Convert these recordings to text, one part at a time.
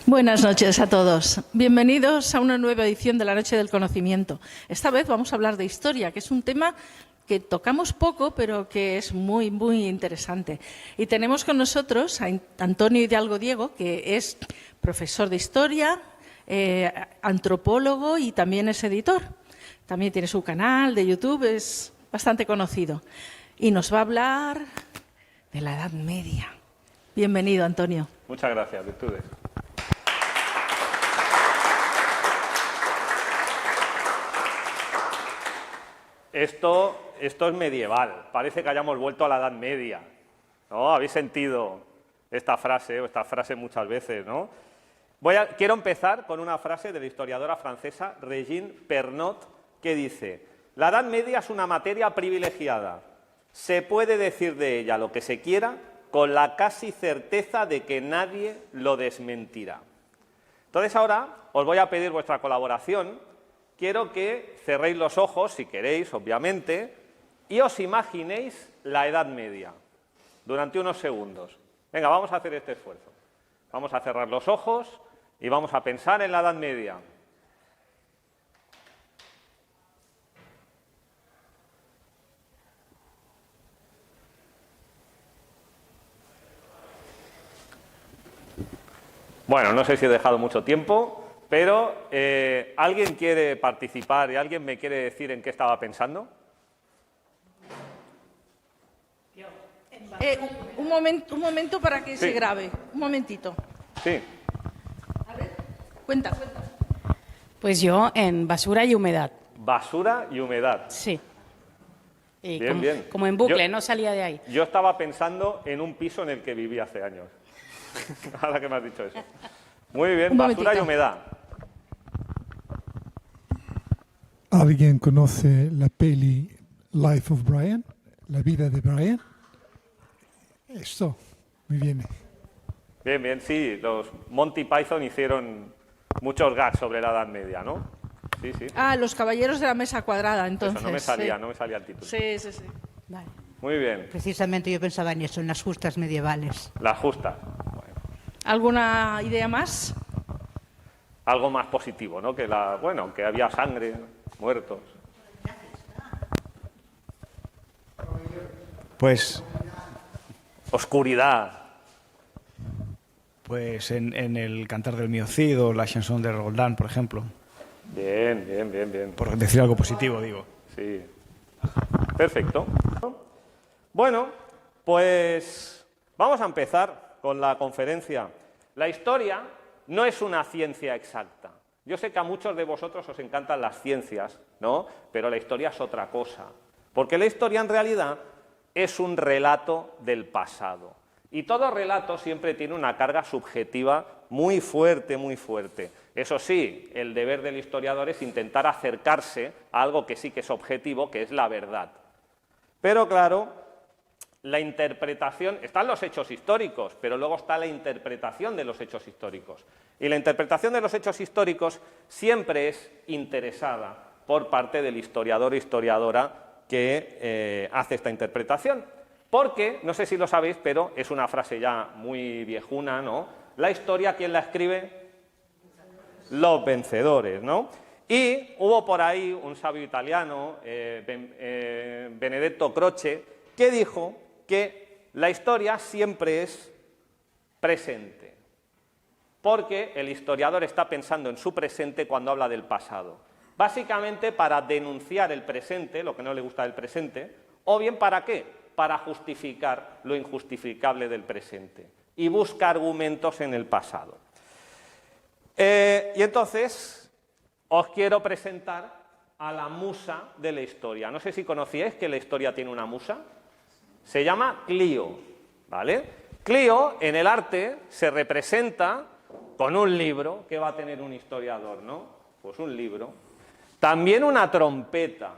Buenas noches a todos. Bienvenidos a una nueva edición de la Noche del Conocimiento. Esta vez vamos a hablar de historia, que es un tema que tocamos poco, pero que es muy, muy interesante. Y tenemos con nosotros a Antonio Hidalgo Diego, que es profesor de historia, antropólogo y también es editor. También tiene su canal de YouTube, es bastante conocido. Y nos va a hablar de la Edad Media. Bienvenido, Antonio. Muchas gracias, Virtudes. Esto es medieval, parece que hayamos vuelto a la Edad Media, ¿no? Habéis sentido esta frase o esta frase muchas veces, ¿no? Quiero empezar con una frase de la historiadora francesa Régine Pernot que dice: la Edad Media es una materia privilegiada, se puede decir de ella lo que se quiera con la casi certeza de que nadie lo desmentirá. Entonces ahora os voy a pedir vuestra colaboración. Quiero que cerréis los ojos, si queréis, obviamente, y os imaginéis la Edad Media durante unos segundos. Venga, vamos a hacer este esfuerzo. Vamos a cerrar los ojos y vamos a pensar en la Edad Media. Bueno, no sé si he dejado mucho tiempo, pero ¿alguien quiere participar y alguien me quiere decir en qué estaba pensando? Un momento para que se grabe. Un momentito. Sí. A ver, cuenta. Pues yo en basura y humedad. Basura y humedad. Sí. Y Bien, bien. Como en bucle, no salía de ahí. Yo estaba pensando en un piso en el que viví hace años. Ahora que me has dicho eso. Muy bien, basura y humedad. ¿Alguien conoce la peli Life of Brian? La vida de Brian. Esto me viene. Bien, bien, sí. Los Monty Python hicieron muchos gags sobre la Edad Media, ¿no? Sí, sí. Ah, los caballeros de la mesa cuadrada, entonces. Eso, no me salía el título. Sí. Vale. Muy bien. Precisamente yo pensaba en eso, en las justas medievales. Las justas. Bueno, ¿Alguna idea más? algo más positivo, ¿no? Que había sangre, muertos. Pues Oscuridad. Pues en el Cantar del Miocid o la chanson de Roldán, por ejemplo. Bien. Por decir algo positivo, digo. Sí. Perfecto. Bueno, pues vamos a empezar con la conferencia. La historia no es una ciencia exacta. Yo sé que a muchos de vosotros os encantan las ciencias, ¿no? Pero la historia es otra cosa. Porque la historia en realidad es un relato del pasado. Y todo relato siempre tiene una carga subjetiva muy fuerte, muy fuerte. Eso sí, el deber del historiador es intentar acercarse a algo que sí que es objetivo, que es la verdad. Pero claro, la interpretación, están los hechos históricos, pero luego está la interpretación de los hechos históricos. Y la interpretación de los hechos históricos siempre es interesada por parte del historiador o historiadora que hace esta interpretación. Porque, no sé si lo sabéis, pero es una frase ya muy viejuna, ¿no? La historia, ¿quién la escribe? Los vencedores, ¿no? Y hubo por ahí un sabio italiano, Benedetto Croce, que dijo que la historia siempre es presente, porque el historiador está pensando en su presente cuando habla del pasado. Básicamente para denunciar el presente, lo que no le gusta del presente, o bien ¿para qué? Para justificar lo injustificable del presente y busca argumentos en el pasado. Y entonces os quiero presentar a la musa de la historia. No sé si conocíais que la historia tiene una musa. Se llama Clio, ¿vale? Clio en el arte se representa con un libro. ¿Qué va a tener un historiador, no? Pues un libro. También una trompeta.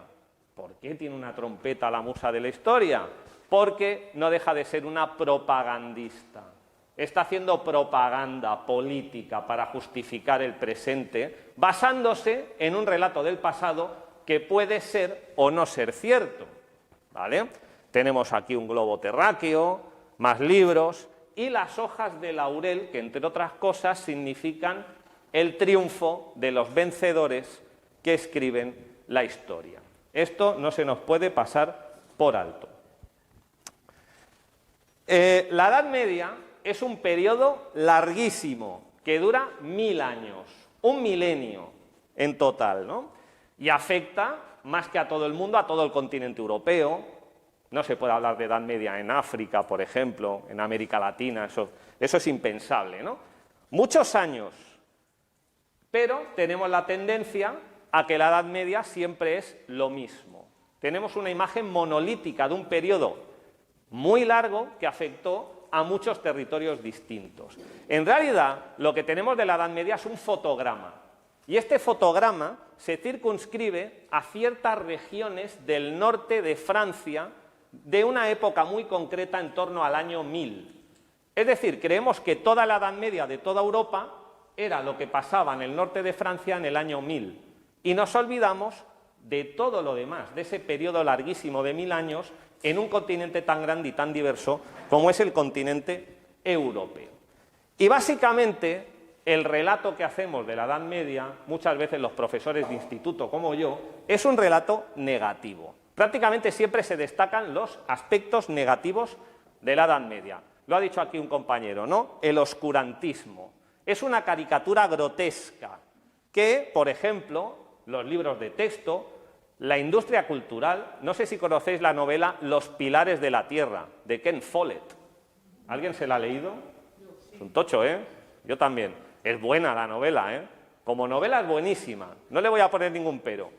¿Por qué tiene una trompeta la musa de la historia? Porque no deja de ser una propagandista. Está haciendo propaganda política para justificar el presente, basándose en un relato del pasado que puede ser o no ser cierto, ¿vale? Tenemos aquí un globo terráqueo, más libros, y las hojas de laurel, que entre otras cosas significan el triunfo de los vencedores que escriben la historia. Esto no se nos puede pasar por alto. La Edad Media es un periodo larguísimo, que dura 1000 años, un milenio en total, ¿no? Y afecta, más que a todo el mundo, a todo el continente europeo. No se puede hablar de Edad Media en África, por ejemplo, en América Latina, eso es impensable, ¿no? Muchos años, pero tenemos la tendencia a que la Edad Media siempre es lo mismo. Tenemos una imagen monolítica de un periodo muy largo que afectó a muchos territorios distintos. En realidad, lo que tenemos de la Edad Media es un fotograma, y este fotograma se circunscribe a ciertas regiones del norte de Francia de una época muy concreta en torno al año 1000. Es decir, creemos que toda la Edad Media de toda Europa era lo que pasaba en el norte de Francia en el año 1000, y nos olvidamos de todo lo demás, de ese periodo larguísimo de 1000 años en un continente tan grande y tan diverso como es el continente europeo. Y básicamente el relato que hacemos de la Edad Media, muchas veces los profesores de instituto como yo, es un relato negativo. Prácticamente siempre se destacan los aspectos negativos de la Edad Media. Lo ha dicho aquí un compañero, ¿no? El oscurantismo. Es una caricatura grotesca que, por ejemplo, los libros de texto, la industria cultural, no sé si conocéis la novela Los pilares de la tierra, de Ken Follett. ¿Alguien se la ha leído? Es un tocho, ¿eh? Yo también. Es buena la novela, ¿eh? Como novela es buenísima, no le voy a poner ningún pero.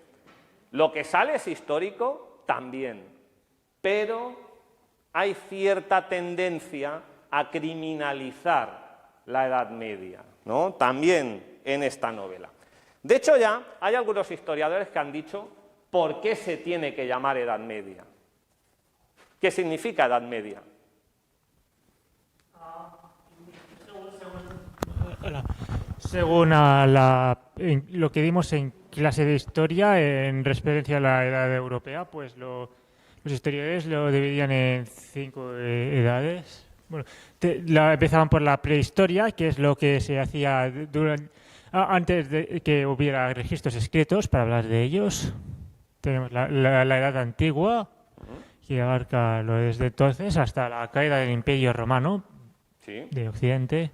Lo que sale es histórico también, pero hay cierta tendencia a criminalizar la Edad Media, ¿no? También en esta novela. De hecho, ya hay algunos historiadores que han dicho por qué se tiene que llamar Edad Media. ¿Qué significa Edad Media? Según lo que vimos en clase de historia, en referencia a la edad europea, pues los historiadores lo dividían en 5 edades. Bueno, empezaban por la prehistoria, que es lo que se hacía antes de que hubiera registros escritos para hablar de ellos. Tenemos la Edad Antigua, que abarca lo desde entonces hasta la caída del Imperio Romano, ¿Sí? de Occidente.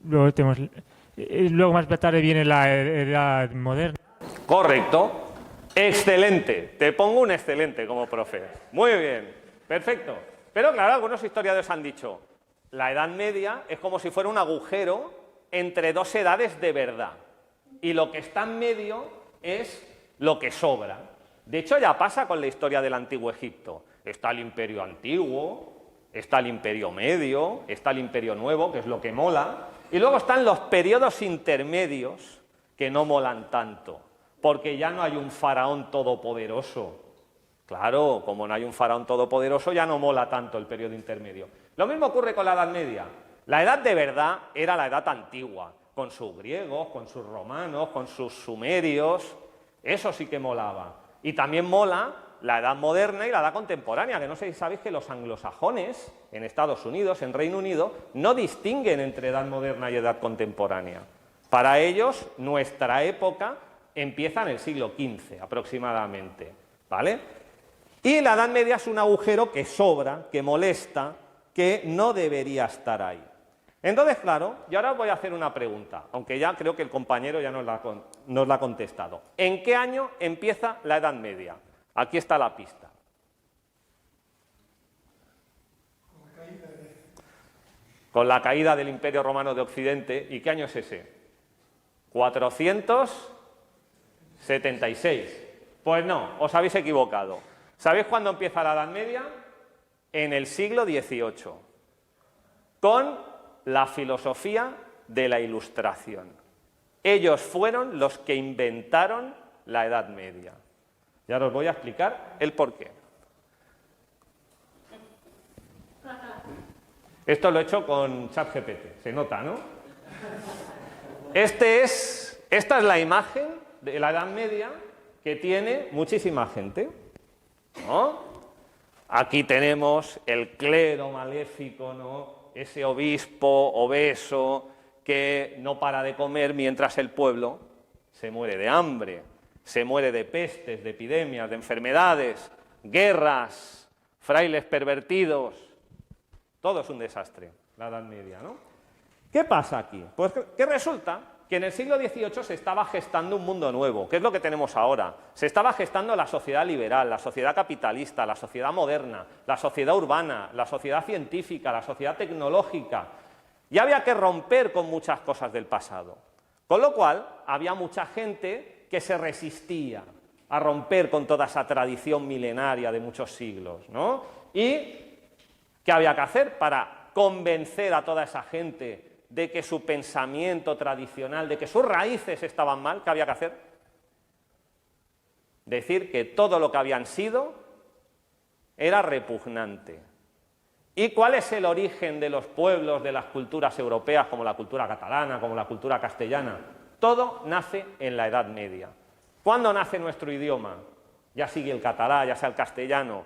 Luego más tarde viene la Edad Moderna. Correcto. Excelente. Te pongo un excelente como profe. Muy bien. Perfecto. Pero claro, algunos historiadores han dicho, la Edad Media es como si fuera un agujero entre dos edades de verdad. Y lo que está en medio es lo que sobra. De hecho, ya pasa con la historia del Antiguo Egipto. Está el Imperio Antiguo, está el Imperio Medio, está el Imperio Nuevo, que es lo que mola, y luego están los periodos intermedios que no molan tanto, porque ya no hay un faraón todopoderoso. Claro, como no hay un faraón todopoderoso, ya no mola tanto el periodo intermedio. Lo mismo ocurre con la Edad Media. La edad de verdad era la edad antigua, con sus griegos, con sus romanos, con sus sumerios. Eso sí que molaba. Y también mola la edad moderna y la edad contemporánea, que no sé si sabéis que los anglosajones en Estados Unidos, en Reino Unido, no distinguen entre edad moderna y edad contemporánea. Para ellos, nuestra época empieza en el siglo XV aproximadamente, ¿vale? Y la Edad Media es un agujero que sobra, que molesta, que no debería estar ahí. Entonces, claro, yo ahora os voy a hacer una pregunta, aunque ya creo que el compañero ya nos la ha contestado. ¿En qué año empieza la Edad Media? Aquí está la pista. Con la caída del Imperio Romano de Occidente. ¿Y qué año es ese? 476. Pues no, os habéis equivocado. ¿Sabéis cuándo empieza la Edad Media? En el siglo XVIII, con la filosofía de la Ilustración. Ellos fueron los que inventaron la Edad Media. Y ahora os voy a explicar el porqué. Esto lo he hecho con ChatGPT, se nota, ¿no? Esta es la imagen de la Edad Media que tiene muchísima gente, ¿no? Aquí tenemos el clero maléfico, ¿no? Ese obispo obeso que no para de comer mientras el pueblo se muere de hambre, se muere de pestes, de epidemias, de enfermedades, guerras, frailes pervertidos. Todo es un desastre, la Edad Media, ¿no? ¿Qué pasa aquí? Pues que resulta que en el siglo XVIII se estaba gestando un mundo nuevo. ¿Qué es lo que tenemos ahora? Se estaba gestando la sociedad liberal, la sociedad capitalista, la sociedad moderna, la sociedad urbana, la sociedad científica, la sociedad tecnológica. Y había que romper con muchas cosas del pasado. Con lo cual, había mucha gente que se resistía a romper con toda esa tradición milenaria de muchos siglos, ¿no? ¿Y qué había que hacer para convencer a toda esa gente de que su pensamiento tradicional, de que sus raíces estaban mal? ¿Qué había que hacer? Decir que todo lo que habían sido era repugnante. ¿Y cuál es el origen de los pueblos, de las culturas europeas, como la cultura catalana, como la cultura castellana? Todo nace en la Edad Media. ¿Cuándo nace nuestro idioma? Ya sigue el catalán, ya sea el castellano,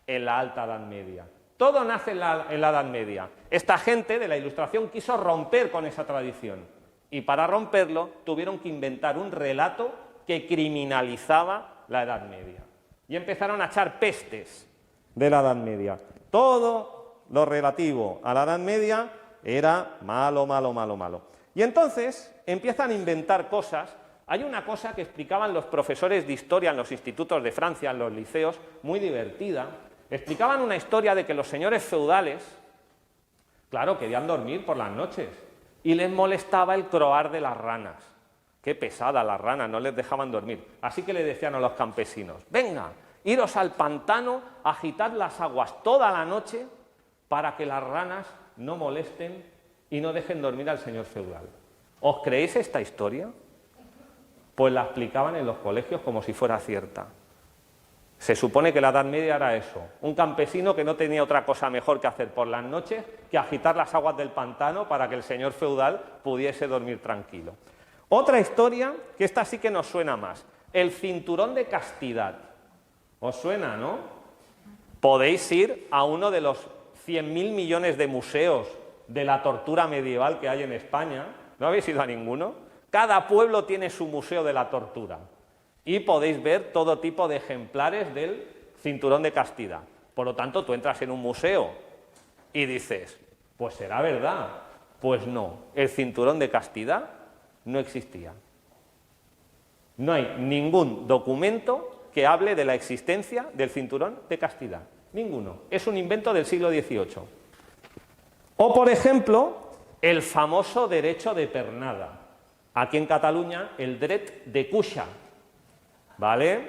en la Alta Edad Media. Todo nace en la Edad Media. Esta gente de la Ilustración quiso romper con esa tradición y para romperlo tuvieron que inventar un relato que criminalizaba la Edad Media. Y empezaron a echar pestes de la Edad Media. Todo lo relativo a la Edad Media era malo, malo, malo, malo. Y entonces empiezan a inventar cosas. Hay una cosa que explicaban los profesores de historia en los institutos de Francia, en los liceos, muy divertida. Explicaban una historia de que los señores feudales, claro, querían dormir por las noches y les molestaba el croar de las ranas. Qué pesada las ranas, no les dejaban dormir. Así que le decían a los campesinos: venga, iros al pantano, agitad las aguas toda la noche para que las ranas no molesten y no dejen dormir al señor feudal. ¿Os creéis esta historia? Pues la explicaban en los colegios como si fuera cierta. Se supone que la Edad Media era eso, un campesino que no tenía otra cosa mejor que hacer por las noches que agitar las aguas del pantano para que el señor feudal pudiese dormir tranquilo. Otra historia, que esta sí que nos suena más, el cinturón de castidad. ¿Os suena, no? Podéis ir a uno de los 100.000 millones de museos de la tortura medieval que hay en España. ¿No habéis ido a ninguno? Cada pueblo tiene su museo de la tortura. Y podéis ver todo tipo de ejemplares del cinturón de castidad. Por lo tanto, tú entras en un museo y dices, pues será verdad. Pues no, el cinturón de castidad no existía. No hay ningún documento que hable de la existencia del cinturón de castidad. Ninguno. Es un invento del siglo XVIII. O, por ejemplo, el famoso derecho de pernada. Aquí en Cataluña, el dret de cuixa. ¿Vale?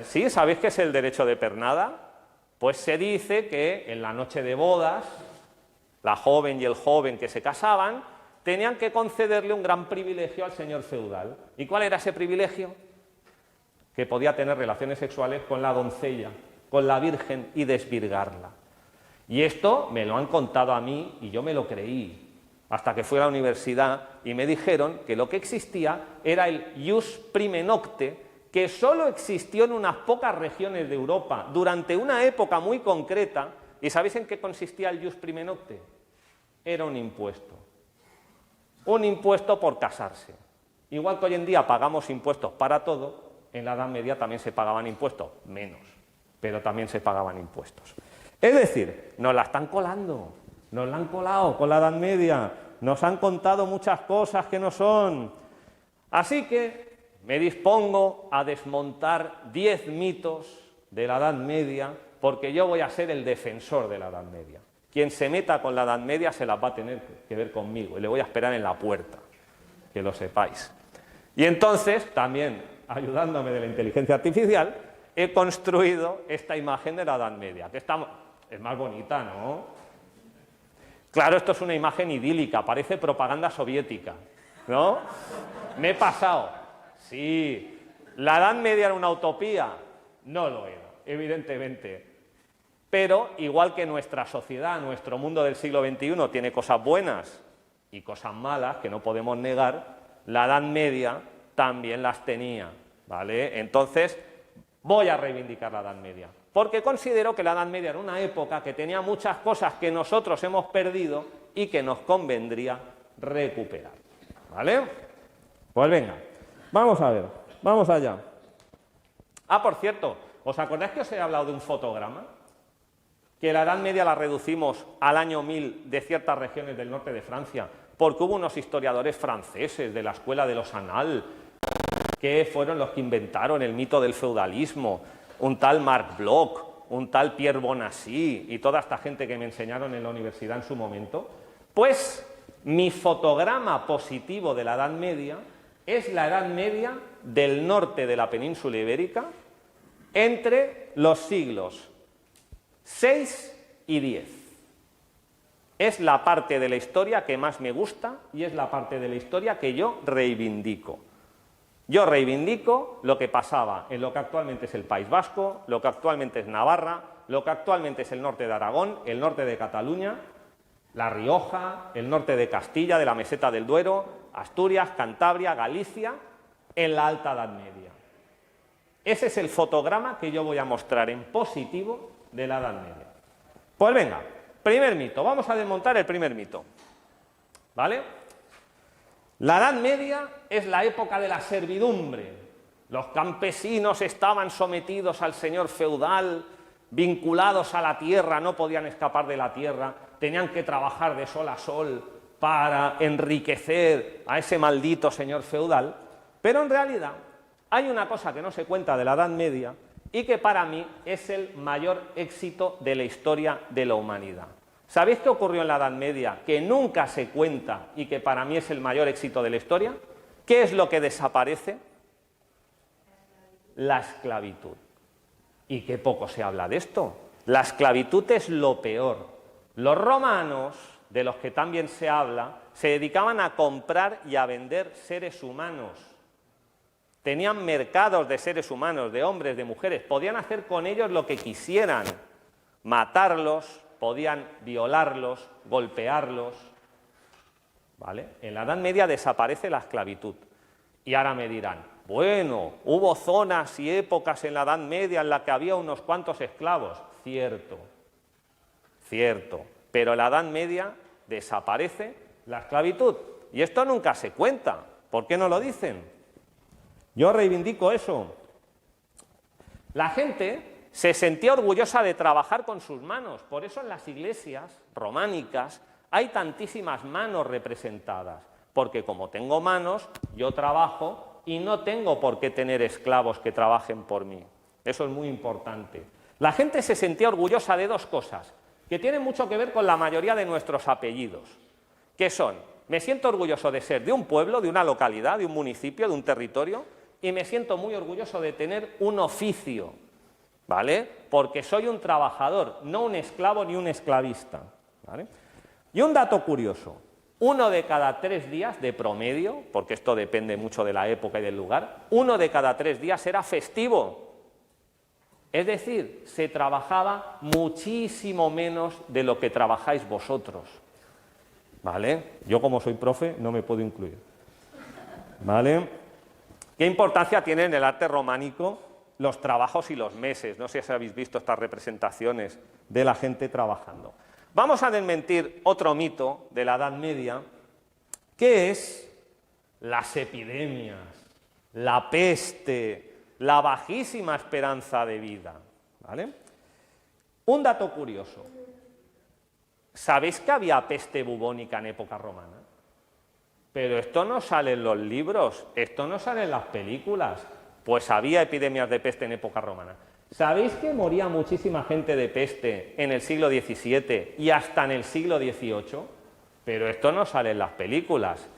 ¿Sí? ¿Sabéis qué es el derecho de pernada? Pues se dice que en la noche de bodas, la joven y el joven que se casaban tenían que concederle un gran privilegio al señor feudal. ¿Y cuál era ese privilegio? Que podía tener relaciones sexuales con la doncella, con la virgen y desvirgarla. Y esto me lo han contado a mí y yo me lo creí. Hasta que fui a la universidad y me dijeron que lo que existía era el ius prime nocte, que solo existió en unas pocas regiones de Europa durante una época muy concreta. ¿Y sabéis en qué consistía el ius prime nocte? Era un impuesto. Un impuesto por casarse. Igual que hoy en día pagamos impuestos para todo, en la Edad Media también se pagaban impuestos, menos, pero también se pagaban impuestos. Es decir, nos la están colando. Nos la han colado con la Edad Media, nos han contado muchas cosas que no son. Así que me dispongo a desmontar 10 mitos de la Edad Media, porque yo voy a ser el defensor de la Edad Media. Quien se meta con la Edad Media se las va a tener que ver conmigo y le voy a esperar en la puerta, que lo sepáis. Y entonces, también ayudándome de la inteligencia artificial, he construido esta imagen de la Edad Media, que es más bonita, ¿no? Claro, esto es una imagen idílica, parece propaganda soviética, ¿no? Me he pasado. Sí, ¿la Edad Media era una utopía? No lo era, evidentemente. Pero, igual que nuestra sociedad, nuestro mundo del siglo XXI tiene cosas buenas y cosas malas que no podemos negar, la Edad Media también las tenía, ¿vale? Entonces, voy a reivindicar la Edad Media. porque considero que la Edad Media era una época que tenía muchas cosas que nosotros hemos perdido y que nos convendría recuperar. ¿Vale? Pues venga, vamos a ver, vamos allá. Ah, por cierto, ¿os acordáis que os he hablado de un fotograma? Que la Edad Media la reducimos al año 1000 de ciertas regiones del norte de Francia, porque hubo unos historiadores franceses de la escuela de los Annales, que fueron los que inventaron el mito del feudalismo, un tal Marc Bloch, un tal Pierre Bonassy y toda esta gente que me enseñaron en la universidad en su momento. Pues mi fotograma positivo de la Edad Media es la Edad Media del norte de la península ibérica entre los siglos 6 y 10. Es la parte de la historia que más me gusta y es la parte de la historia que yo reivindico. Yo reivindico lo que pasaba en lo que actualmente es el País Vasco, lo que actualmente es Navarra, lo que actualmente es el norte de Aragón, el norte de Cataluña, La Rioja, el norte de Castilla, de la Meseta del Duero, Asturias, Cantabria, Galicia, en la Alta Edad Media. Ese es el fotograma que yo voy a mostrar en positivo de la Edad Media. Pues venga, primer mito, vamos a desmontar el primer mito. ¿Vale? La Edad Media es la época de la servidumbre. Los campesinos estaban sometidos al señor feudal, vinculados a la tierra, no podían escapar de la tierra, tenían que trabajar de sol a sol para enriquecer a ese maldito señor feudal. Pero en realidad hay una cosa que no se cuenta de la Edad Media y que para mí es el mayor éxito de la historia de la humanidad. ¿Sabéis qué ocurrió en la Edad Media que nunca se cuenta y que para mí es el mayor éxito de la historia? ¿Qué es lo que desaparece? La esclavitud. Y qué poco se habla de esto. La esclavitud es lo peor. Los romanos, de los que también se habla, se dedicaban a comprar y a vender seres humanos. Tenían mercados de seres humanos, de hombres, de mujeres. Podían hacer con ellos lo que quisieran. Matarlos, podían violarlos, golpearlos. ¿Vale? En la Edad Media desaparece la esclavitud. Y ahora me dirán, bueno, hubo zonas y épocas en la Edad Media en las que había unos cuantos esclavos. Cierto, cierto. Pero en la Edad Media desaparece la esclavitud. Y esto nunca se cuenta. ¿Por qué no lo dicen? Yo reivindico eso. La gente se sentía orgullosa de trabajar con sus manos. Por eso en las iglesias románicas hay tantísimas manos representadas. Porque como tengo manos, yo trabajo y no tengo por qué tener esclavos que trabajen por mí. Eso es muy importante. La gente se sentía orgullosa de dos cosas, que tienen mucho que ver con la mayoría de nuestros apellidos. Que son, me siento orgulloso de ser de un pueblo, de una localidad, de un municipio, de un territorio, y me siento muy orgulloso de tener un oficio. ¿Vale? Porque soy un trabajador, no un esclavo ni un esclavista. ¿Vale? Y un dato curioso, 1 de cada 3 días de promedio, porque esto depende mucho de la época y del lugar, 1 de cada 3 días era festivo. Es decir, se trabajaba muchísimo menos de lo que trabajáis vosotros. ¿Vale? Yo como soy profe no me puedo incluir. ¿Vale? ¿Qué importancia tiene en el arte románico los trabajos y los meses? No sé si habéis visto estas representaciones de la gente trabajando. Vamos a desmentir otro mito de la Edad Media, que es las epidemias, la peste, la bajísima esperanza de vida. ¿Vale? Un dato curioso. ¿Sabéis que había peste bubónica en época romana? Pero esto no sale en los libros, esto no sale en las películas. Pues había epidemias de peste en época romana. ¿Sabéis que moría muchísima gente de peste en el siglo XVII y hasta en el siglo XVIII? Pero esto no sale en las películas.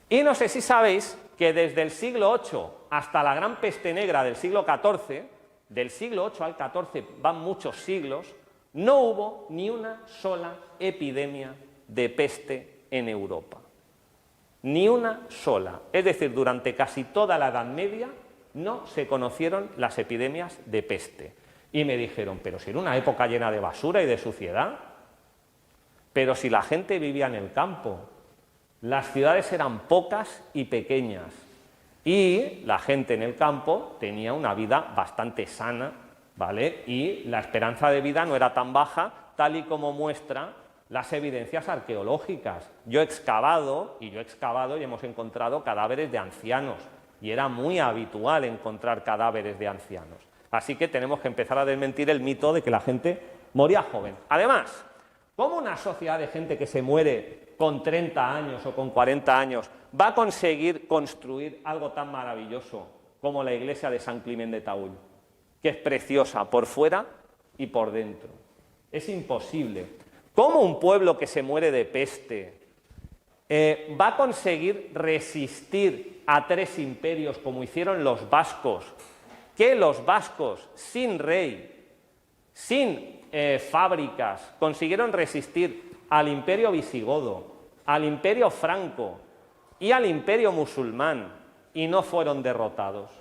Y no sé si sabéis que desde el siglo VIII hasta la gran peste negra del siglo XIV, del siglo VIII al XIV van muchos siglos, no hubo ni una sola epidemia de peste en Europa. Ni una sola. Es decir, durante casi toda la Edad Media no se conocieron las epidemias de peste. Y me dijeron, pero si era una época llena de basura y de suciedad, pero si la gente vivía en el campo, las ciudades eran pocas y pequeñas, y la gente en el campo tenía una vida bastante sana ¿vale? Y la esperanza de vida no era tan baja, tal y como muestra las evidencias arqueológicas. Yo he excavado y hemos encontrado cadáveres de ancianos, y era muy habitual encontrar cadáveres de ancianos. Así que tenemos que empezar a desmentir el mito de que la gente moría joven. Además, ¿cómo una sociedad de gente que se muere con 30 años o con 40 años va a conseguir construir algo tan maravilloso como la iglesia de San Climent de Taúl, que es preciosa por fuera y por dentro? Es imposible. ¿Cómo un pueblo que se muere de peste va a conseguir resistir a 3 imperios como hicieron los vascos? Que los vascos, sin rey, sin fábricas, consiguieron resistir al imperio visigodo, al imperio franco y al imperio musulmán, y no fueron derrotados.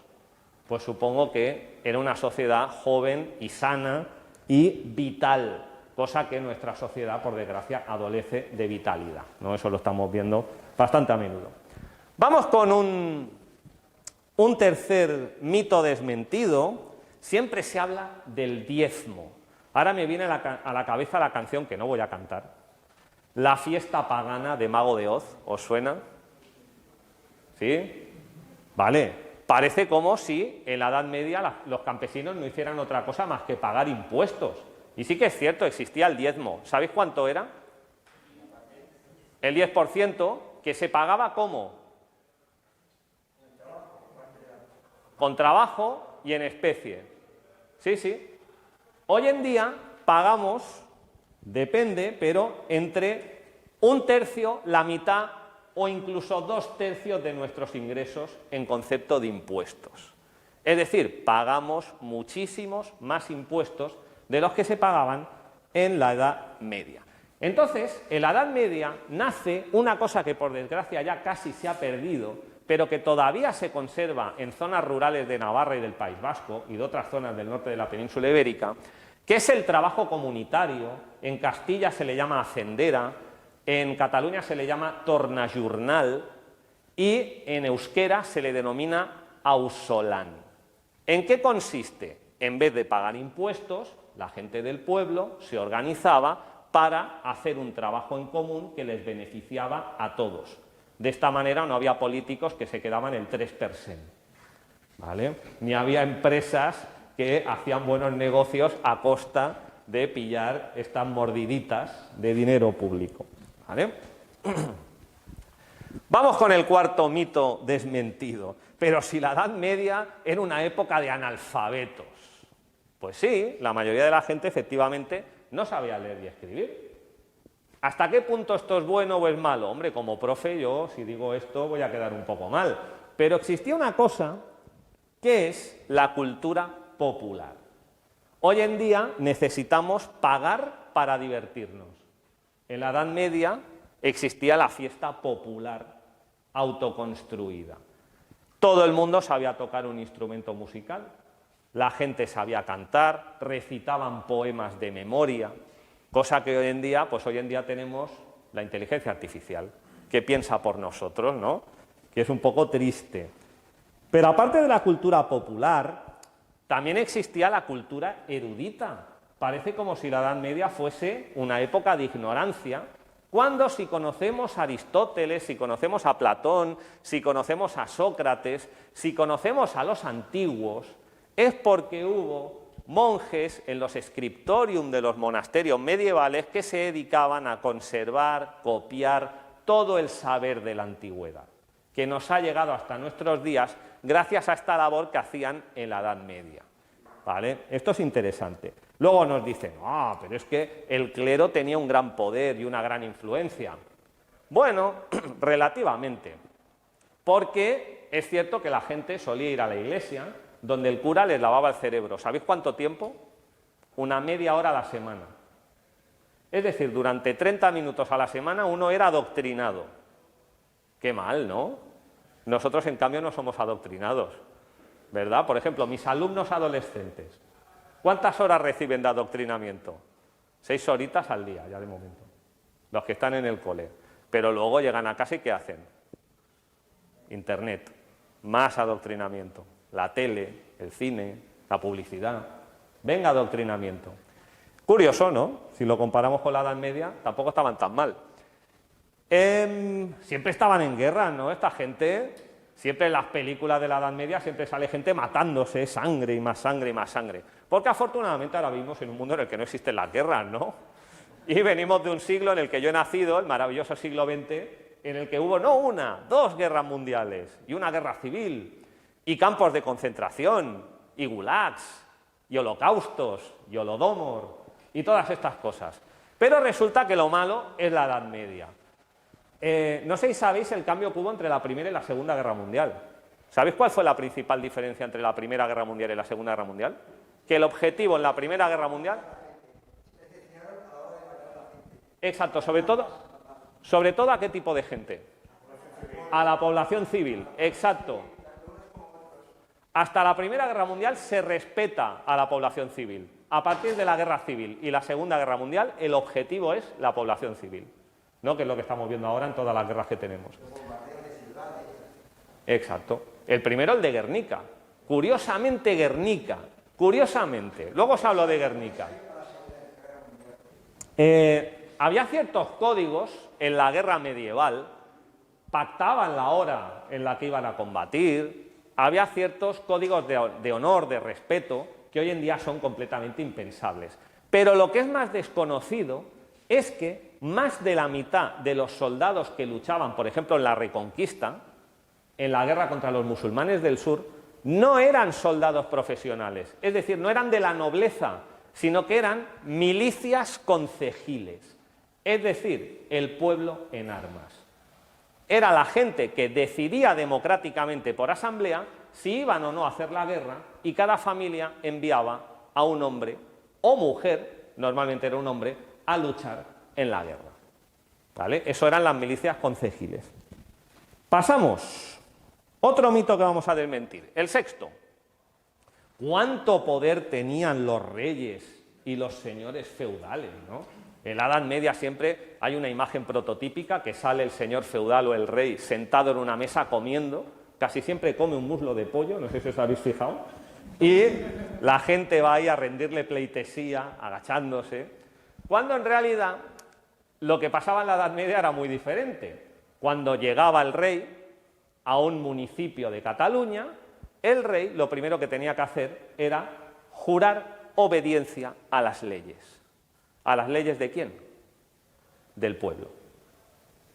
Pues supongo que era una sociedad joven y sana y vital, cosa que nuestra sociedad, por desgracia, adolece de vitalidad, ¿no? Eso lo estamos viendo bastante a menudo. Vamos con un tercer mito desmentido. Siempre se habla del diezmo. Ahora me viene a la cabeza la canción que no voy a cantar, La fiesta pagana de Mago de Oz. ¿Os suena? ¿Sí? Vale. Parece como si en la Edad Media los campesinos no hicieran otra cosa más que pagar impuestos. Y sí que es cierto, existía el diezmo. ¿Sabéis cuánto era? El 10%, que se pagaba ¿cómo? Con trabajo y en especie. Sí, sí. Hoy en día pagamos, depende, pero entre 1/3, la mitad o incluso 2/3 de nuestros ingresos en concepto de impuestos. Es decir, pagamos muchísimos más impuestos de los que se pagaban en la Edad Media. Entonces, en la Edad Media nace una cosa que por desgracia ya casi se ha perdido, pero que todavía se conserva en zonas rurales de Navarra y del País Vasco y de otras zonas del norte de la península ibérica, que es el trabajo comunitario. En Castilla se le llama hacendera, en Cataluña se le llama tornajornal y en euskera se le denomina ausolán. ¿En qué consiste? En vez de pagar impuestos, la gente del pueblo se organizaba para hacer un trabajo en común que les beneficiaba a todos. De esta manera no había políticos que se quedaban el 3%, ¿vale? Ni había empresas que hacían buenos negocios a costa de pillar estas mordiditas de dinero público, ¿vale? Vamos con el cuarto mito desmentido. Pero si la Edad Media era una época de analfabetos. Pues sí, la mayoría de la gente efectivamente no sabía leer y escribir. ¿Hasta qué punto esto es bueno o es malo? Hombre, como profe yo, si digo esto, voy a quedar un poco mal. Pero existía una cosa que es la cultura popular. Hoy en día necesitamos pagar para divertirnos. En la Edad Media existía la fiesta popular autoconstruida. Todo el mundo sabía tocar un instrumento musical, la gente sabía cantar, recitaban poemas de memoria, cosa que hoy en día, pues hoy en día tenemos la inteligencia artificial, que piensa por nosotros, ¿no? Que es un poco triste. Pero aparte de la cultura popular, también existía la cultura erudita. Parece como si la Edad Media fuese una época de ignorancia, cuando si conocemos a Aristóteles, si conocemos a Platón, si conocemos a Sócrates, si conocemos a los antiguos, es porque hubo monjes en los scriptorium de los monasterios medievales que se dedicaban a conservar, copiar todo el saber de la antigüedad, que nos ha llegado hasta nuestros días gracias a esta labor que hacían en la Edad Media, ¿vale? Esto es interesante. Luego nos dicen, pero es que el clero tenía un gran poder y una gran influencia. Bueno, relativamente, porque es cierto que la gente solía ir a la iglesia, donde el cura les lavaba el cerebro. ¿Sabéis cuánto tiempo? Una media hora a la semana. Es decir, durante 30 minutos a la semana uno era adoctrinado. Qué mal, ¿no? Nosotros, en cambio, no somos adoctrinados, ¿verdad? Por ejemplo, mis alumnos adolescentes, ¿cuántas horas reciben de adoctrinamiento? 6 horitas al día, ya de momento, los que están en el cole. Pero luego llegan a casa y ¿qué hacen? Internet, más adoctrinamiento. La tele, el cine, la publicidad. Venga adoctrinamiento. Curioso, ¿no? Si lo comparamos con la Edad Media, tampoco estaban tan mal. Siempre estaban en guerra, ¿no? Esta gente, siempre en las películas de la Edad Media, siempre sale gente matándose, sangre y más sangre y más sangre. Porque afortunadamente ahora vivimos en un mundo en el que no existen las guerras, ¿no? Y venimos de un siglo en el que yo he nacido, el maravilloso siglo XX, en el que hubo no una, dos guerras mundiales, y una guerra civil, y campos de concentración, y gulags, y holocaustos, y holodomor, y todas estas cosas. Pero resulta que lo malo es la Edad Media. No sé si sabéis el cambio que hubo entre la Primera y la Segunda Guerra Mundial. ¿Sabéis cuál fue la principal diferencia entre la Primera Guerra Mundial y la Segunda Guerra Mundial? Que el objetivo en la Primera Guerra Mundial... Exacto, sobre todo ¿a qué tipo de gente? A la población civil, exacto. Hasta la Primera Guerra Mundial se respeta a la población civil. A partir de la Guerra Civil y la Segunda Guerra Mundial, el objetivo es la población civil, ¿no? Que es lo que estamos viendo ahora en todas las guerras que tenemos. Exacto. El primero, el de Guernica. Curiosamente, Guernica. Curiosamente. Luego os hablo de Guernica. Había ciertos códigos en la guerra medieval, pactaban la hora en la que iban a combatir, había ciertos códigos de honor, de respeto, que hoy en día son completamente impensables. Pero lo que es más desconocido es que más de la mitad de los soldados que luchaban, por ejemplo, en la Reconquista, en la guerra contra los musulmanes del sur, no eran soldados profesionales, es decir, no eran de la nobleza, sino que eran milicias concejiles, es decir, el pueblo en armas. Era la gente que decidía democráticamente por asamblea si iban o no a hacer la guerra, y cada familia enviaba a un hombre o mujer, normalmente era un hombre, a luchar en la guerra. ¿Vale? Eso eran las milicias concejiles. Pasamos. Otro mito que vamos a desmentir. El sexto. ¿Cuánto poder tenían los reyes y los señores feudales, ¿no? En la Edad Media siempre hay una imagen prototípica que sale el señor feudal o el rey sentado en una mesa comiendo, casi siempre come un muslo de pollo, no sé si os habéis fijado, y la gente va ahí a rendirle pleitesía, agachándose, cuando en realidad lo que pasaba en la Edad Media era muy diferente. Cuando llegaba el rey a un municipio de Cataluña, el rey lo primero que tenía que hacer era jurar obediencia a las leyes. ¿A las leyes de quién? Del pueblo.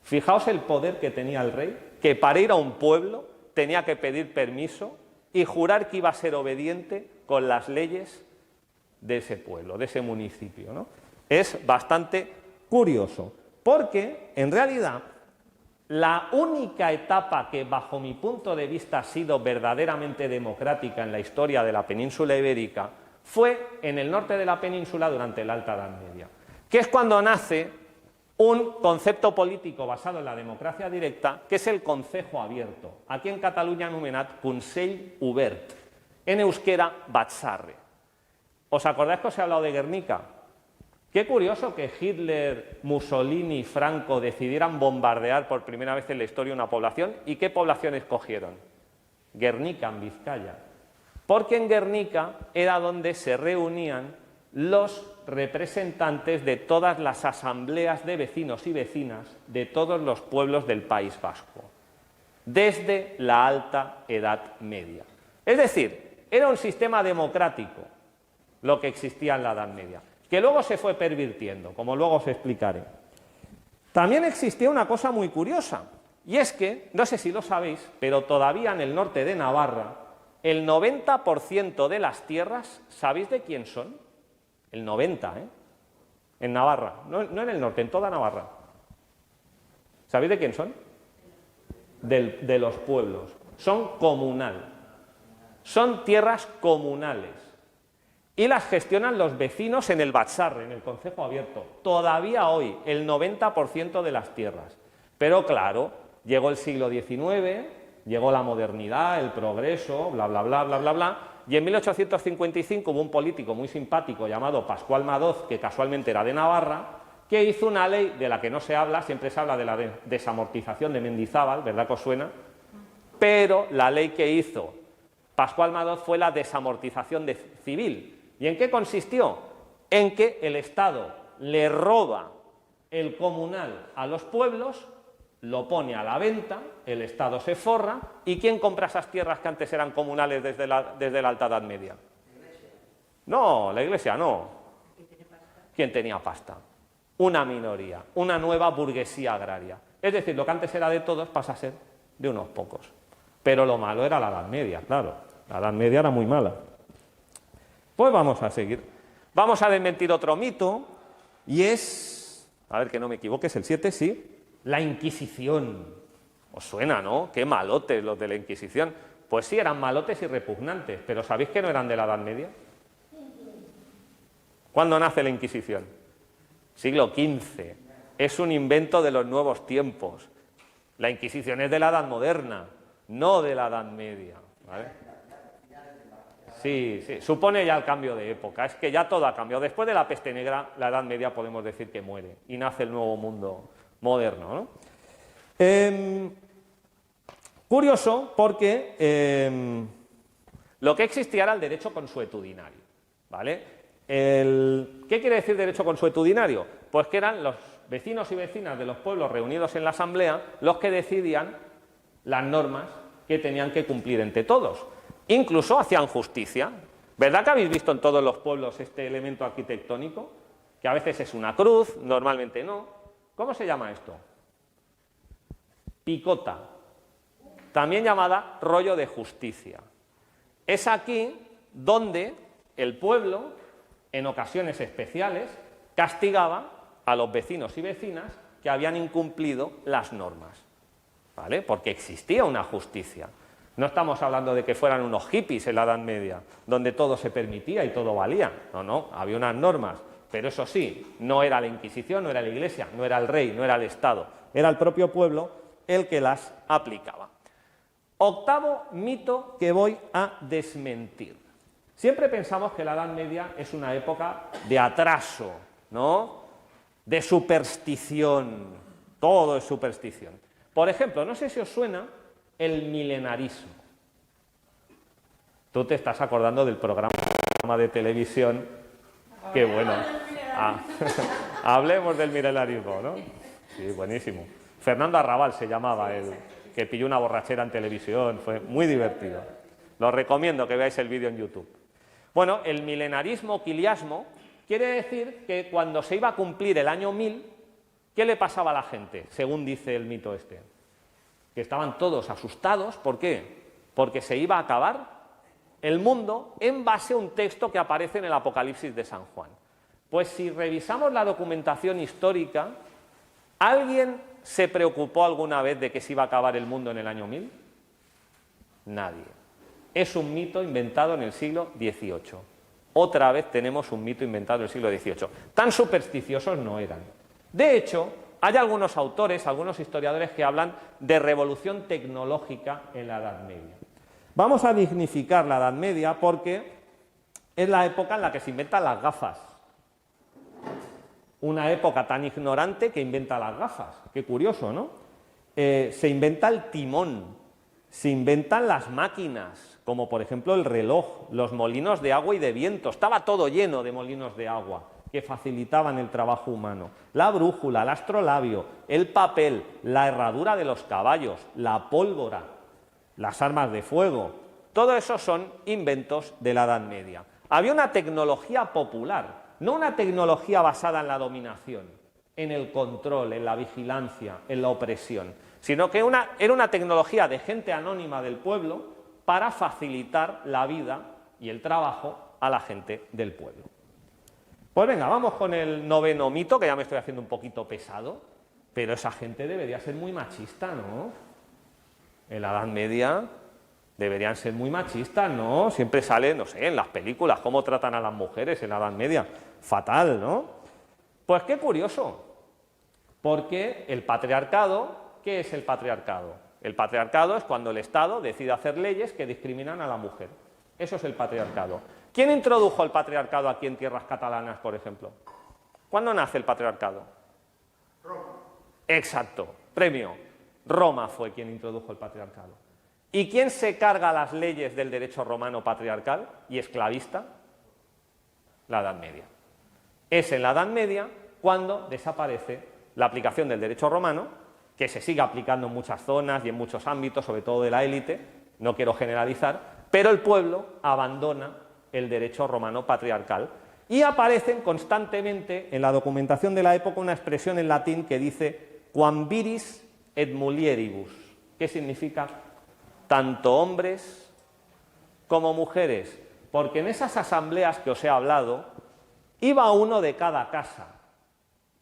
Fijaos el poder que tenía el rey, que para ir a un pueblo tenía que pedir permiso y jurar que iba a ser obediente con las leyes de ese pueblo, de ese municipio, ¿no? Es bastante curioso, porque en realidad la única etapa que bajo mi punto de vista ha sido verdaderamente democrática en la historia de la península ibérica fue en el norte de la península durante la Alta Edad Media, que es cuando nace un concepto político basado en la democracia directa, que es el concejo abierto. Aquí en Cataluña anomenat Consell Obert, en euskera Batzarre. ¿Os acordáis que os he hablado de Guernica? Qué curioso que Hitler, Mussolini y Franco decidieran bombardear por primera vez en la historia una población. ¿Y qué población escogieron? Guernica, en Vizcaya. Porque en Guernica era donde se reunían los representantes de todas las asambleas de vecinos y vecinas de todos los pueblos del País Vasco, desde la Alta Edad Media. Es decir, era un sistema democrático lo que existía en la Edad Media, que luego se fue pervirtiendo, como luego os explicaré. También existía una cosa muy curiosa, y es que, no sé si lo sabéis, pero todavía en el norte de Navarra, el 90% de las tierras, ¿sabéis de quién son? El 90%, ¿eh? En Navarra, no en el norte, en toda Navarra. ¿Sabéis de quién son? De los pueblos. Son comunal. Son tierras comunales. Y las gestionan los vecinos en el Batzarre, en el concejo abierto. Todavía hoy, el 90% de las tierras. Pero claro, llegó el siglo XIX, llegó la modernidad, el progreso, bla, bla, bla, bla, bla, bla. Y en 1855 hubo un político muy simpático llamado Pascual Madoz, que casualmente era de Navarra, que hizo una ley de la que no se habla, siempre se habla de la desamortización de Mendizábal, ¿verdad que os suena? Pero la ley que hizo Pascual Madoz fue la desamortización civil, ¿Y en qué consistió? En que el Estado le roba el comunal a los pueblos, lo pone a la venta, el Estado se forra, ¿y quién compra esas tierras que antes eran comunales desde la Alta Edad Media? No, la Iglesia no. ¿Quién tenía pasta? Una minoría, una nueva burguesía agraria. Es decir, lo que antes era de todos pasa a ser de unos pocos. Pero lo malo era la Edad Media, claro. La Edad Media era muy mala. Pues vamos a seguir. Vamos a desmentir otro mito, y es, a ver que no me equivoque, es el 7, sí, la Inquisición. ¿Os suena, no? Qué malotes los de la Inquisición. Pues sí, eran malotes y repugnantes, pero ¿sabéis que no eran de la Edad Media? ¿Cuándo nace la Inquisición? Siglo XV. Es un invento de los nuevos tiempos. La Inquisición es de la Edad Moderna, no de la Edad Media, ¿vale? Sí, sí, supone ya el cambio de época, es que ya todo ha cambiado. Después de la peste negra, la Edad Media podemos decir que muere y nace el nuevo mundo moderno, ¿no? Curioso porque lo que existía era el derecho consuetudinario, ¿vale? ¿Qué quiere decir derecho consuetudinario? Pues que eran los vecinos y vecinas de los pueblos reunidos en la asamblea los que decidían las normas que tenían que cumplir entre todos. Incluso hacían justicia. ¿Verdad que habéis visto en todos los pueblos este elemento arquitectónico? Que a veces es una cruz, normalmente no. ¿Cómo se llama esto? Picota, también llamada rollo de justicia. Es aquí donde el pueblo, en ocasiones especiales, castigaba a los vecinos y vecinas que habían incumplido las normas, ¿vale? Porque existía una justicia. No estamos hablando de que fueran unos hippies en la Edad Media, donde todo se permitía y todo valía. No, no, había unas normas, pero eso sí, no era la Inquisición, no era la Iglesia, no era el rey, no era el Estado, era el propio pueblo el que las aplicaba. Octavo mito que voy a desmentir. Siempre pensamos que la Edad Media es una época de atraso, ¿no? De superstición, todo es superstición. Por ejemplo, no sé si os suena el milenarismo. Tú te estás acordando del programa de televisión. Qué bueno. Hablemos del milenarismo, ¿no? Sí, buenísimo. Fernando Arrabal se llamaba, el que pilló una borrachera en televisión, fue muy divertido. Lo recomiendo que veáis el vídeo en YouTube. Bueno, el milenarismo, quiliasmo, quiere decir que cuando se iba a cumplir el año 1000, ¿qué le pasaba a la gente, según dice el mito este? Que estaban todos asustados. ¿Por qué? Porque se iba a acabar el mundo en base a un texto que aparece en el Apocalipsis de San Juan. Pues si revisamos la documentación histórica, ¿alguien se preocupó alguna vez de que se iba a acabar el mundo en el año 1000? Nadie. Es un mito inventado en el siglo XVIII. Otra vez tenemos un mito inventado en el siglo XVIII. Tan supersticiosos no eran. De hecho, hay algunos autores, algunos historiadores que hablan de revolución tecnológica en la Edad Media. Vamos a dignificar la Edad Media porque es la época en la que se inventan las gafas. Una época tan ignorante que inventa las gafas. Qué curioso, ¿no? Se inventa el timón, se inventan las máquinas, como por ejemplo el reloj, los molinos de agua y de viento. Estaba todo lleno de molinos de agua que facilitaban el trabajo humano. La brújula, el astrolabio, el papel, la herradura de los caballos, la pólvora, las armas de fuego. Todo eso son inventos de la Edad Media. Había una tecnología popular, no una tecnología basada en la dominación, en el control, en la vigilancia, en la opresión, sino que era una tecnología de gente anónima del pueblo para facilitar la vida y el trabajo a la gente del pueblo. Pues venga, vamos con el noveno mito, que ya me estoy haciendo un poquito pesado, pero esa gente debería ser muy machista, ¿no? En la Edad Media deberían ser muy machistas, ¿no? Siempre sale, no sé, en las películas, cómo tratan a las mujeres en la Edad Media. Fatal, ¿no? Pues qué curioso, porque el patriarcado, ¿qué es el patriarcado? El patriarcado es cuando el Estado decide hacer leyes que discriminan a la mujer. Eso es el patriarcado. ¿Quién introdujo el patriarcado aquí en tierras catalanas, por ejemplo? ¿Cuándo nace el patriarcado? Roma. Exacto, premio. Roma fue quien introdujo el patriarcado. ¿Y quién se carga las leyes del derecho romano patriarcal y esclavista? la Edad Media. Es en la Edad Media cuando desaparece la aplicación del derecho romano, que se sigue aplicando en muchas zonas y en muchos ámbitos, sobre todo de la élite, no quiero generalizar, pero el pueblo abandona el derecho romano patriarcal y aparecen constantemente en la documentación de la época una expresión en latín que dice quam viris et mulieribus, que significa tanto hombres como mujeres, porque en esas asambleas que os he hablado iba uno de cada casa,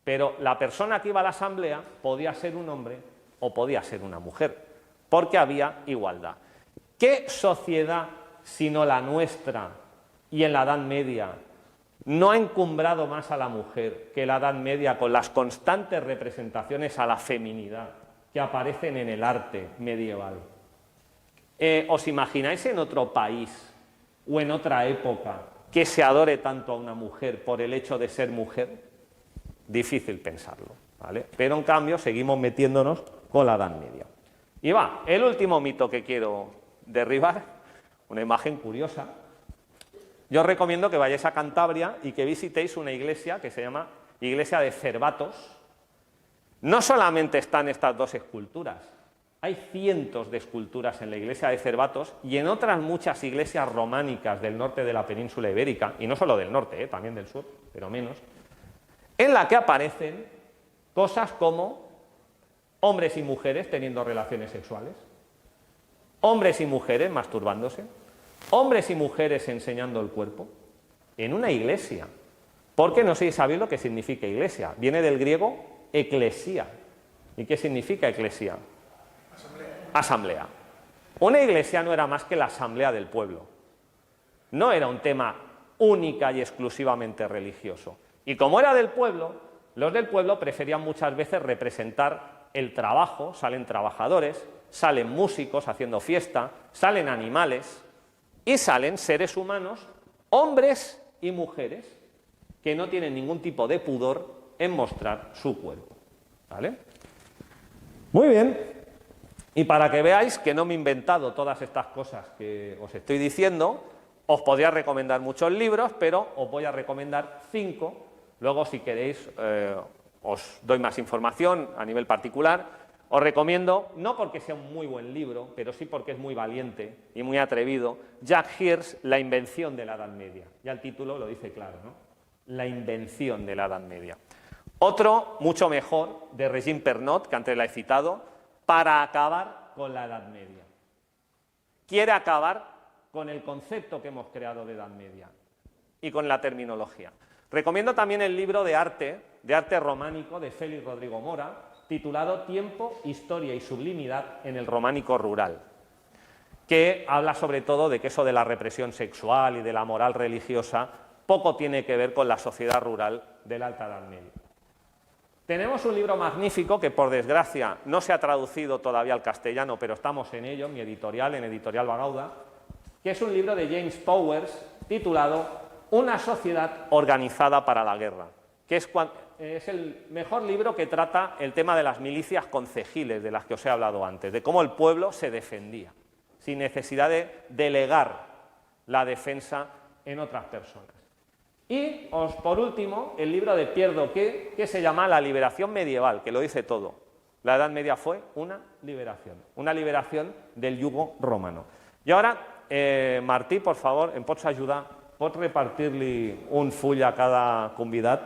pero la persona que iba a la asamblea podía ser un hombre o podía ser una mujer, porque había igualdad. ¿Qué sociedad, sino la nuestra y en la Edad Media, no ha encumbrado más a la mujer que la Edad Media con las constantes representaciones a la feminidad que aparecen en el arte medieval? ¿Os imagináis en otro país o en otra época que se adore tanto a una mujer por el hecho de ser mujer? Difícil pensarlo, ¿vale? Pero en cambio seguimos metiéndonos con la Edad Media. Y va, el último mito que quiero derribar, una imagen curiosa. Yo os recomiendo que vayáis a Cantabria y que visitéis una iglesia que se llama Iglesia de Cervatos. No solamente están estas dos esculturas, hay cientos de esculturas en la iglesia de Cervatos y en otras muchas iglesias románicas del norte de la península ibérica, y no solo del norte, también del sur, pero menos, en la que aparecen cosas como hombres y mujeres teniendo relaciones sexuales, hombres y mujeres masturbándose, hombres y mujeres enseñando el cuerpo, en una iglesia. Porque no sé si sabéis lo que significa iglesia. Viene del griego eclesia. ¿Y qué significa eclesia? Asamblea. Una iglesia no era más que la asamblea del pueblo. No era un tema única y exclusivamente religioso. Y como era del pueblo, los del pueblo preferían muchas veces representar el trabajo, salen trabajadores, salen músicos haciendo fiesta, salen animales y salen seres humanos, hombres y mujeres, que no tienen ningún tipo de pudor en mostrar su cuerpo. ¿Vale? Muy bien. Y para que veáis que no me he inventado todas estas cosas que os estoy diciendo, os podría recomendar muchos libros, pero os voy a recomendar 5. Luego, si queréis, os doy más información a nivel particular. Os recomiendo, no porque sea un muy buen libro, pero sí porque es muy valiente y muy atrevido, Jack Hirsch, La invención de la Edad Media. Ya el título lo dice claro, ¿no? La invención de la Edad Media. Otro, mucho mejor, de Regine Pernot, que antes la he citado, Para acabar con la Edad Media. Quiere acabar con el concepto que hemos creado de Edad Media y con la terminología. Recomiendo también el libro de arte románico de Félix Rodrigo Mora, titulado Tiempo, Historia y Sublimidad en el Románico Rural, que habla sobre todo de que eso de la represión sexual y de la moral religiosa poco tiene que ver con la sociedad rural de la Alta Edad Media. Tenemos un libro magnífico que, por desgracia, no se ha traducido todavía al castellano, pero estamos en ello, en mi editorial, en Editorial Bagauda, que es un libro de James Powers titulado Una sociedad organizada para la guerra, que es el mejor libro que trata el tema de las milicias concejiles de las que os he hablado antes, de cómo el pueblo se defendía, sin necesidad de delegar la defensa en otras personas. Y, por último, el libro de Pierre Doquet, que se llama La liberación medieval, que lo dice todo. La Edad Media fue una liberación del yugo romano. Y ahora, Martí, por favor, em pots ajudar? Pots repartir-li un full a cada convidat?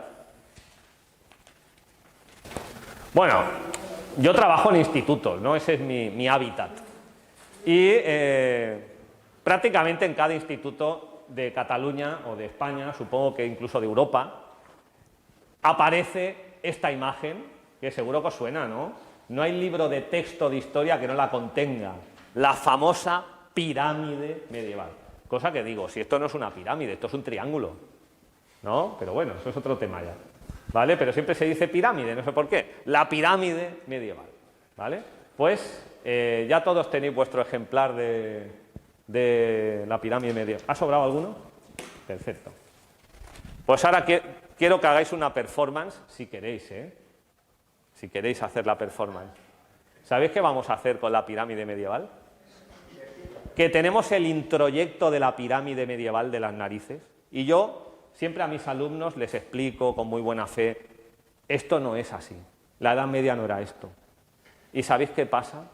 Bueno, yo trabajo en institutos, ¿no? Ese es mi hábitat. Y prácticamente en cada instituto de Cataluña o de España, supongo que incluso de Europa, aparece esta imagen, que seguro que os suena, ¿no? No hay libro de texto de historia que no la contenga, la famosa pirámide medieval. Cosa que digo, si esto no es una pirámide, esto es un triángulo, ¿no? Pero bueno, eso es otro tema ya, ¿vale? Pero siempre se dice pirámide, no sé por qué, la pirámide medieval, ¿vale? Pues ya todos tenéis vuestro ejemplar de la pirámide medieval. ¿Ha sobrado alguno? Perfecto. Pues ahora quiero que hagáis una performance, si queréis, si queréis hacer la performance. ¿Sabéis qué vamos a hacer con la pirámide medieval? Que tenemos el introyecto de la pirámide medieval de las narices. Y yo, siempre a mis alumnos les explico con muy buena fe, esto no es así, la Edad Media no era esto. ¿Y sabéis qué pasa?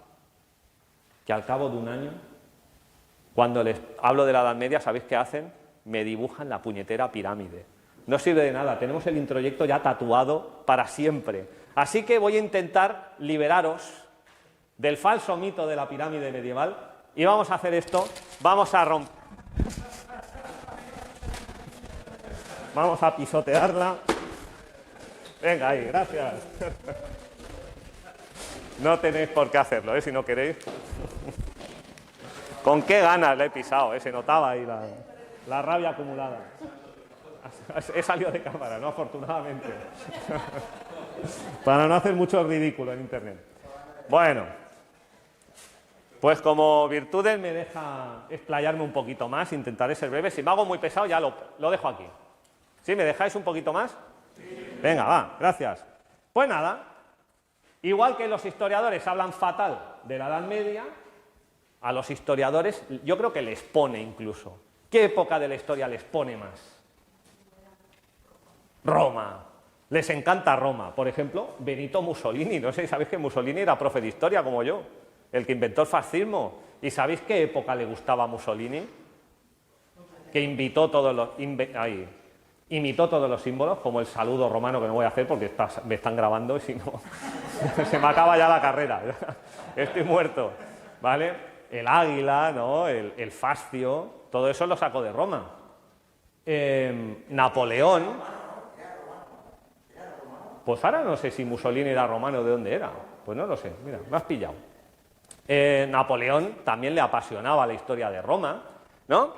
Que al cabo de un año, cuando les hablo de la Edad Media, ¿sabéis qué hacen? Me dibujan la puñetera pirámide. No sirve de nada, tenemos el introyecto ya tatuado para siempre. Así que voy a intentar liberaros del falso mito de la pirámide medieval y vamos a hacer esto, vamos a romper. Vamos a pisotearla. Venga, ahí, gracias. No tenéis por qué hacerlo, si no queréis. Con qué ganas le he pisado, se notaba ahí la rabia acumulada. He salido de cámara, ¿no? Afortunadamente. Para no hacer mucho ridículo en internet. Bueno, pues como virtudes me deja explayarme un poquito más, intentaré ser breve. Si me hago muy pesado ya lo dejo aquí. ¿Sí? ¿Me dejáis un poquito más? Venga, va, gracias. Pues nada, igual que los historiadores hablan fatal de la Edad Media, a los historiadores yo creo que les pone incluso. ¿Qué época de la historia les pone más? Roma. Les encanta Roma. Por ejemplo, Benito Mussolini. No sé si sabéis que Mussolini era profe de historia como yo, el que inventó el fascismo. ¿Y sabéis qué época le gustaba a Mussolini? Que imitó todos los símbolos, como el saludo romano, que no voy a hacer porque me están grabando y si no se me acaba ya la carrera. Estoy muerto, ¿vale? El águila, ¿no? El fascio, todo eso lo sacó de Roma. Napoleón. Pues ahora no sé si Mussolini era romano o de dónde era. Pues no lo sé, mira, me has pillado. Napoleón también le apasionaba la historia de Roma, ¿no?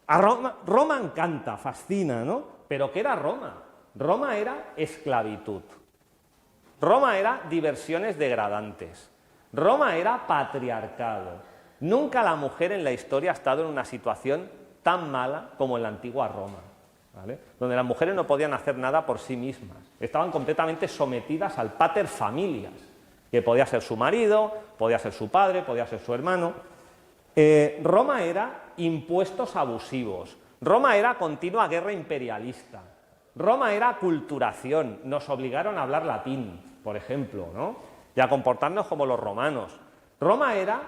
A Roma encanta, fascina, ¿no? Pero ¿qué era Roma? Roma era esclavitud. Roma era diversiones degradantes. Roma era patriarcado. Nunca la mujer en la historia ha estado en una situación tan mala como en la antigua Roma, ¿vale? Donde las mujeres no podían hacer nada por sí mismas. Estaban completamente sometidas al pater familias, que podía ser su marido, podía ser su padre, podía ser su hermano. Roma era impuestos abusivos. Roma era continua guerra imperialista. Roma era aculturación. Nos obligaron a hablar latín, por ejemplo, ¿no? Y a comportarnos como los romanos. Roma era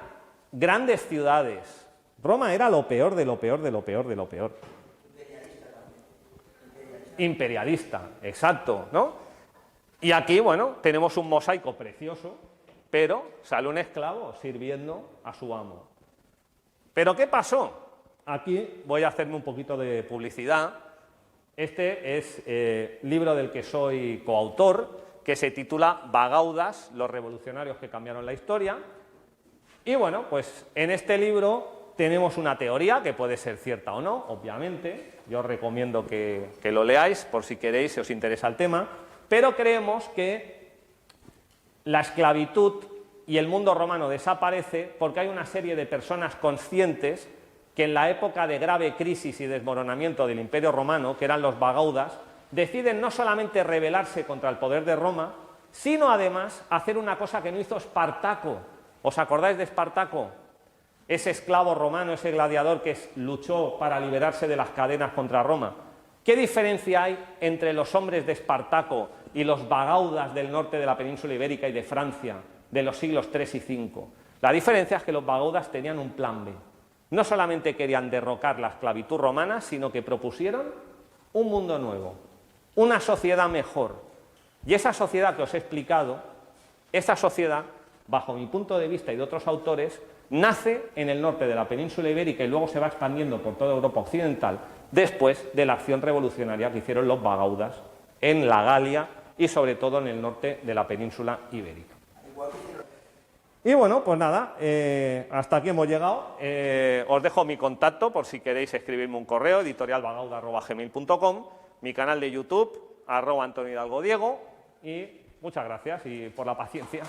grandes ciudades. Roma era lo peor de lo peor de lo peor de lo peor. Imperialista, exacto, ¿no? Y aquí, bueno, tenemos un mosaico precioso, pero sale un esclavo sirviendo a su amo. ¿Pero qué pasó? Aquí voy a hacerme un poquito de publicidad. Este es libro del que soy coautor, que se titula Bagaudas, los revolucionarios que cambiaron la historia. Y bueno, pues en este libro tenemos una teoría que puede ser cierta o no, obviamente. Yo os recomiendo que lo leáis por si queréis, si os interesa el tema. Pero creemos que la esclavitud y el mundo romano desaparece porque hay una serie de personas conscientes que en la época de grave crisis y desmoronamiento del Imperio Romano, que eran los bagaudas, deciden no solamente rebelarse contra el poder de Roma, sino además hacer una cosa que no hizo Espartaco. ¿Os acordáis de Espartaco? Ese esclavo romano, ese gladiador que luchó para liberarse de las cadenas contra Roma. ¿Qué diferencia hay entre los hombres de Espartaco y los bagaudas del norte de la península ibérica y de Francia de los siglos III y V? La diferencia es que los bagaudas tenían un plan B. No solamente querían derrocar la esclavitud romana, sino que propusieron un mundo nuevo, una sociedad mejor. Y esa sociedad que os he explicado, esa sociedad, bajo mi punto de vista y de otros autores, nace en el norte de la península ibérica y luego se va expandiendo por toda Europa occidental después de la acción revolucionaria que hicieron los bagaudas en la Galia y sobre todo en el norte de la península ibérica. Y bueno, pues nada, hasta aquí hemos llegado. Os dejo mi contacto por si queréis escribirme un correo, editorialbagauda@gmail.com, mi canal de YouTube, @Antonio Hidalgo Diego, y muchas gracias y por la paciencia.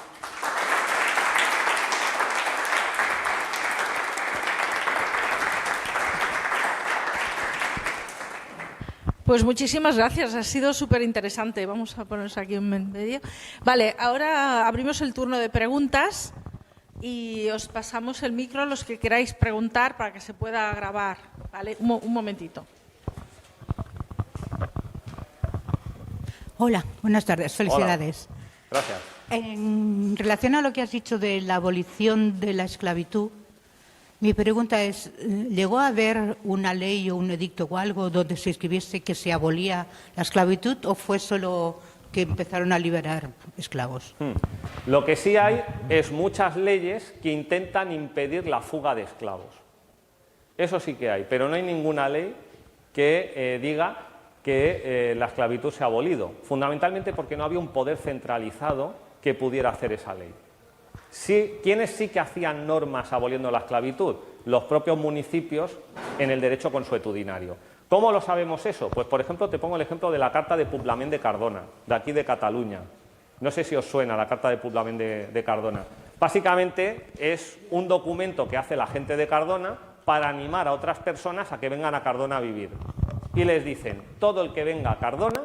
Pues muchísimas gracias, ha sido súper interesante. Vamos a ponernos aquí en medio. Vale, ahora abrimos el turno de preguntas y os pasamos el micro a los que queráis preguntar para que se pueda grabar. Vale, un momentito. Hola, buenas tardes, felicidades. Hola. Gracias. En relación a lo que has dicho de la abolición de la esclavitud, mi pregunta es, ¿llegó a haber una ley o un edicto o algo donde se escribiese que se abolía la esclavitud o fue solo que empezaron a liberar esclavos? Lo que sí hay es muchas leyes que intentan impedir la fuga de esclavos. Eso sí que hay, pero no hay ninguna ley que diga que la esclavitud se ha abolido, fundamentalmente porque no había un poder centralizado que pudiera hacer esa ley. Sí, ¿quiénes sí que hacían normas aboliendo la esclavitud? Los propios municipios en el derecho consuetudinario. ¿Cómo lo sabemos eso? Pues, por ejemplo, te pongo el ejemplo de la Carta de Poblament de Cardona, de aquí de Cataluña. No sé si os suena la Carta de Poblament de Cardona. Básicamente es un documento que hace la gente de Cardona para animar a otras personas a que vengan a Cardona a vivir. Y les dicen, todo el que venga a Cardona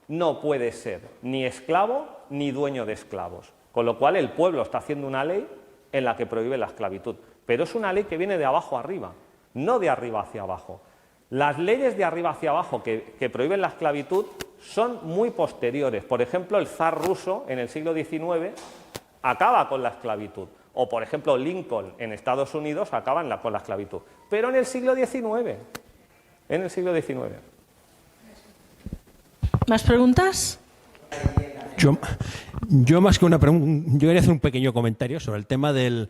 no puede ser ni esclavo ni dueño de esclavos. Con lo cual el pueblo está haciendo una ley en la que prohíbe la esclavitud. Pero es una ley que viene de abajo arriba, no de arriba hacia abajo. Las leyes de arriba hacia abajo que prohíben la esclavitud son muy posteriores. Por ejemplo, el zar ruso en el siglo XIX acaba con la esclavitud. O, por ejemplo, Lincoln en Estados Unidos acaba con la esclavitud. Pero en el siglo XIX. En el siglo XIX. ¿Más preguntas? Yo más que una pregunta, yo quería hacer un pequeño comentario sobre el tema del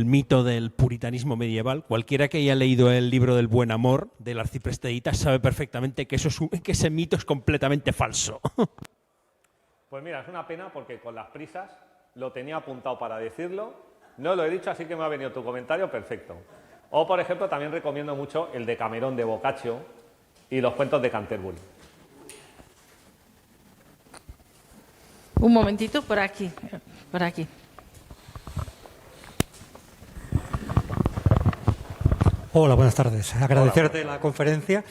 mito del puritanismo medieval. Cualquiera que haya leído el libro del Buen Amor, del arcipreste de Ita, sabe perfectamente que ese mito es completamente falso. Pues mira, es una pena porque con las prisas lo tenía apuntado para decirlo, no lo he dicho, así que me ha venido tu comentario, perfecto. O, por ejemplo, también recomiendo mucho el de Camerón de Boccaccio y los cuentos de Canterbury. Un momentito, por aquí, por aquí. Hola, buenas tardes. Agradecerte la conferencia.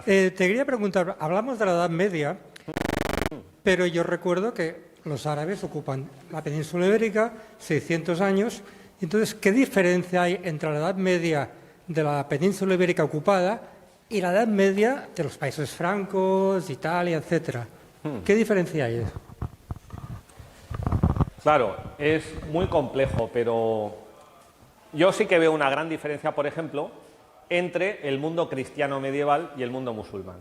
Te quería preguntar, hablamos de la Edad Media, pero yo recuerdo que los árabes ocupan la península ibérica 600 años. Entonces, ¿qué diferencia hay entre la Edad Media de la península ibérica ocupada y la Edad Media de los países francos, Italia, etcétera? ¿Qué diferencia hay? Claro, es muy complejo, pero yo sí que veo una gran diferencia, por ejemplo, entre el mundo cristiano medieval y el mundo musulmán.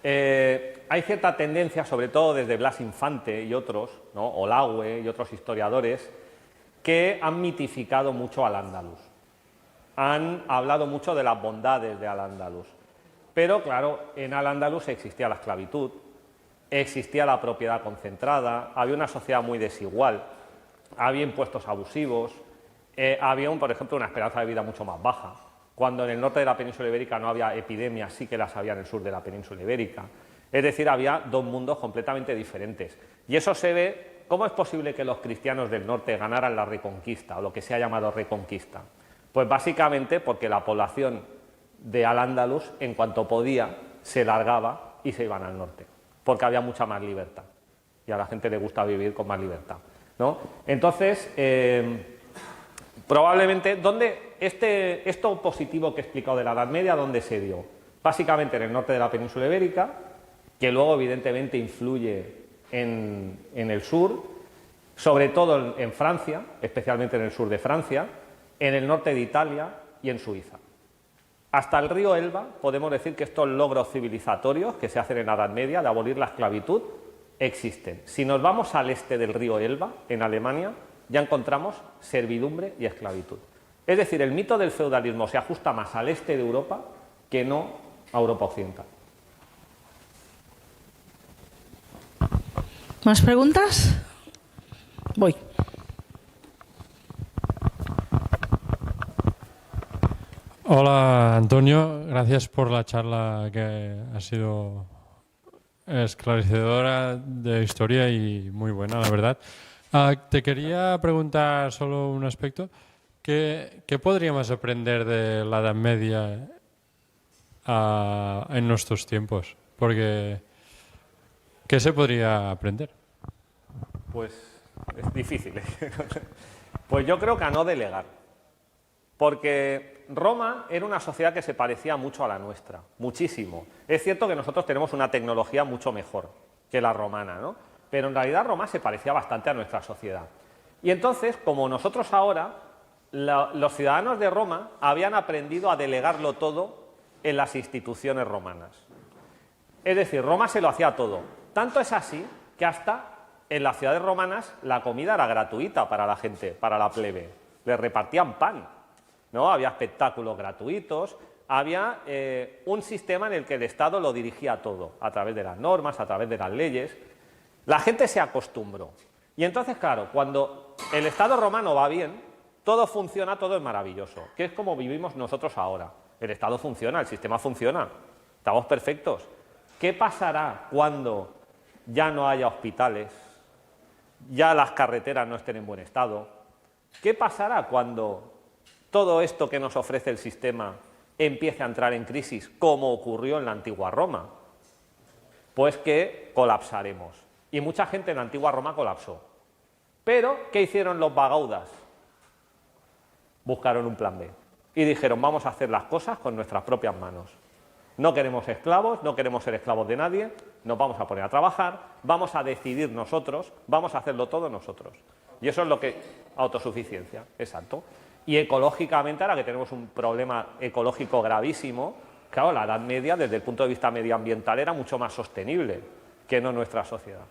Hay cierta tendencia, sobre todo desde Blas Infante y otros, ¿no? Olagüe y otros historiadores, que han mitificado mucho al Al-Ándalus. Han hablado mucho de las bondades de Al-Ándalus. Pero, claro, en Al-Ándalus existía la esclavitud, existía la propiedad concentrada, había una sociedad muy desigual, había impuestos abusivos, había, por ejemplo, una esperanza de vida mucho más baja. Cuando en el norte de la península ibérica no había epidemias, sí que las había en el sur de la península ibérica. Es decir, había dos mundos completamente diferentes. Y eso se ve. ¿Cómo es posible que los cristianos del norte ganaran la Reconquista, o lo que se ha llamado Reconquista? Pues básicamente porque la población de Al-Ándalus, en cuanto podía, se largaba y se iban al norte, porque había mucha más libertad. Y a la gente le gusta vivir con más libertad, ¿no? Entonces, probablemente, esto positivo que he explicado de la Edad Media, ¿dónde se dio? Básicamente en el norte de la península ibérica, que luego evidentemente influye en el sur, sobre todo en Francia, especialmente en el sur de Francia, en el norte de Italia y en Suiza. Hasta el río Elba podemos decir que estos logros civilizatorios que se hacen en la Edad Media de abolir la esclavitud existen. Si nos vamos al este del río Elba, en Alemania, ya encontramos servidumbre y esclavitud. Es decir, el mito del feudalismo se ajusta más al este de Europa que no a Europa occidental. ¿Más preguntas? Voy. Hola, Antonio. Gracias por la charla que ha sido esclarecedora de historia y muy buena, la verdad. Te quería preguntar solo un aspecto. ¿Qué podríamos aprender de la Edad Media en nuestros tiempos? Porque ¿qué se podría aprender? Pues es difícil. Pues yo creo que a no delegar. porque Roma era una sociedad que se parecía mucho a la nuestra, muchísimo. Es cierto que nosotros tenemos una tecnología mucho mejor que la romana, ¿no? Pero en realidad Roma se parecía bastante a nuestra sociedad. Y entonces, como nosotros ahora, los ciudadanos de Roma habían aprendido a delegarlo todo en las instituciones romanas. Es decir, Roma se lo hacía todo. Tanto es así que hasta en las ciudades romanas la comida era gratuita para la gente, para la plebe. Les repartían pan, ¿no? Había espectáculos gratuitos, había un sistema en el que el Estado lo dirigía todo, a través de las normas, a través de las leyes. La gente se acostumbró. Y entonces, claro, cuando el Estado romano va bien, todo funciona, todo es maravilloso, que es como vivimos nosotros ahora. El Estado funciona, el sistema funciona, estamos perfectos. ¿Qué pasará cuando ya no haya hospitales, ya las carreteras no estén en buen estado? ¿Qué pasará cuando todo esto que nos ofrece el sistema empiece a entrar en crisis, como ocurrió en la antigua Roma? Pues que colapsaremos. Y mucha gente en la antigua Roma colapsó. Pero, ¿qué hicieron los vagaudas? Buscaron un plan B. Y dijeron, vamos a hacer las cosas con nuestras propias manos. No queremos esclavos, no queremos ser esclavos de nadie, nos vamos a poner a trabajar, vamos a decidir nosotros, vamos a hacerlo todo nosotros. Y eso es lo que... Autosuficiencia, exacto. Y ecológicamente, ahora que tenemos un problema ecológico gravísimo, claro, la Edad Media, desde el punto de vista medioambiental, era mucho más sostenible que no nuestra sociedad.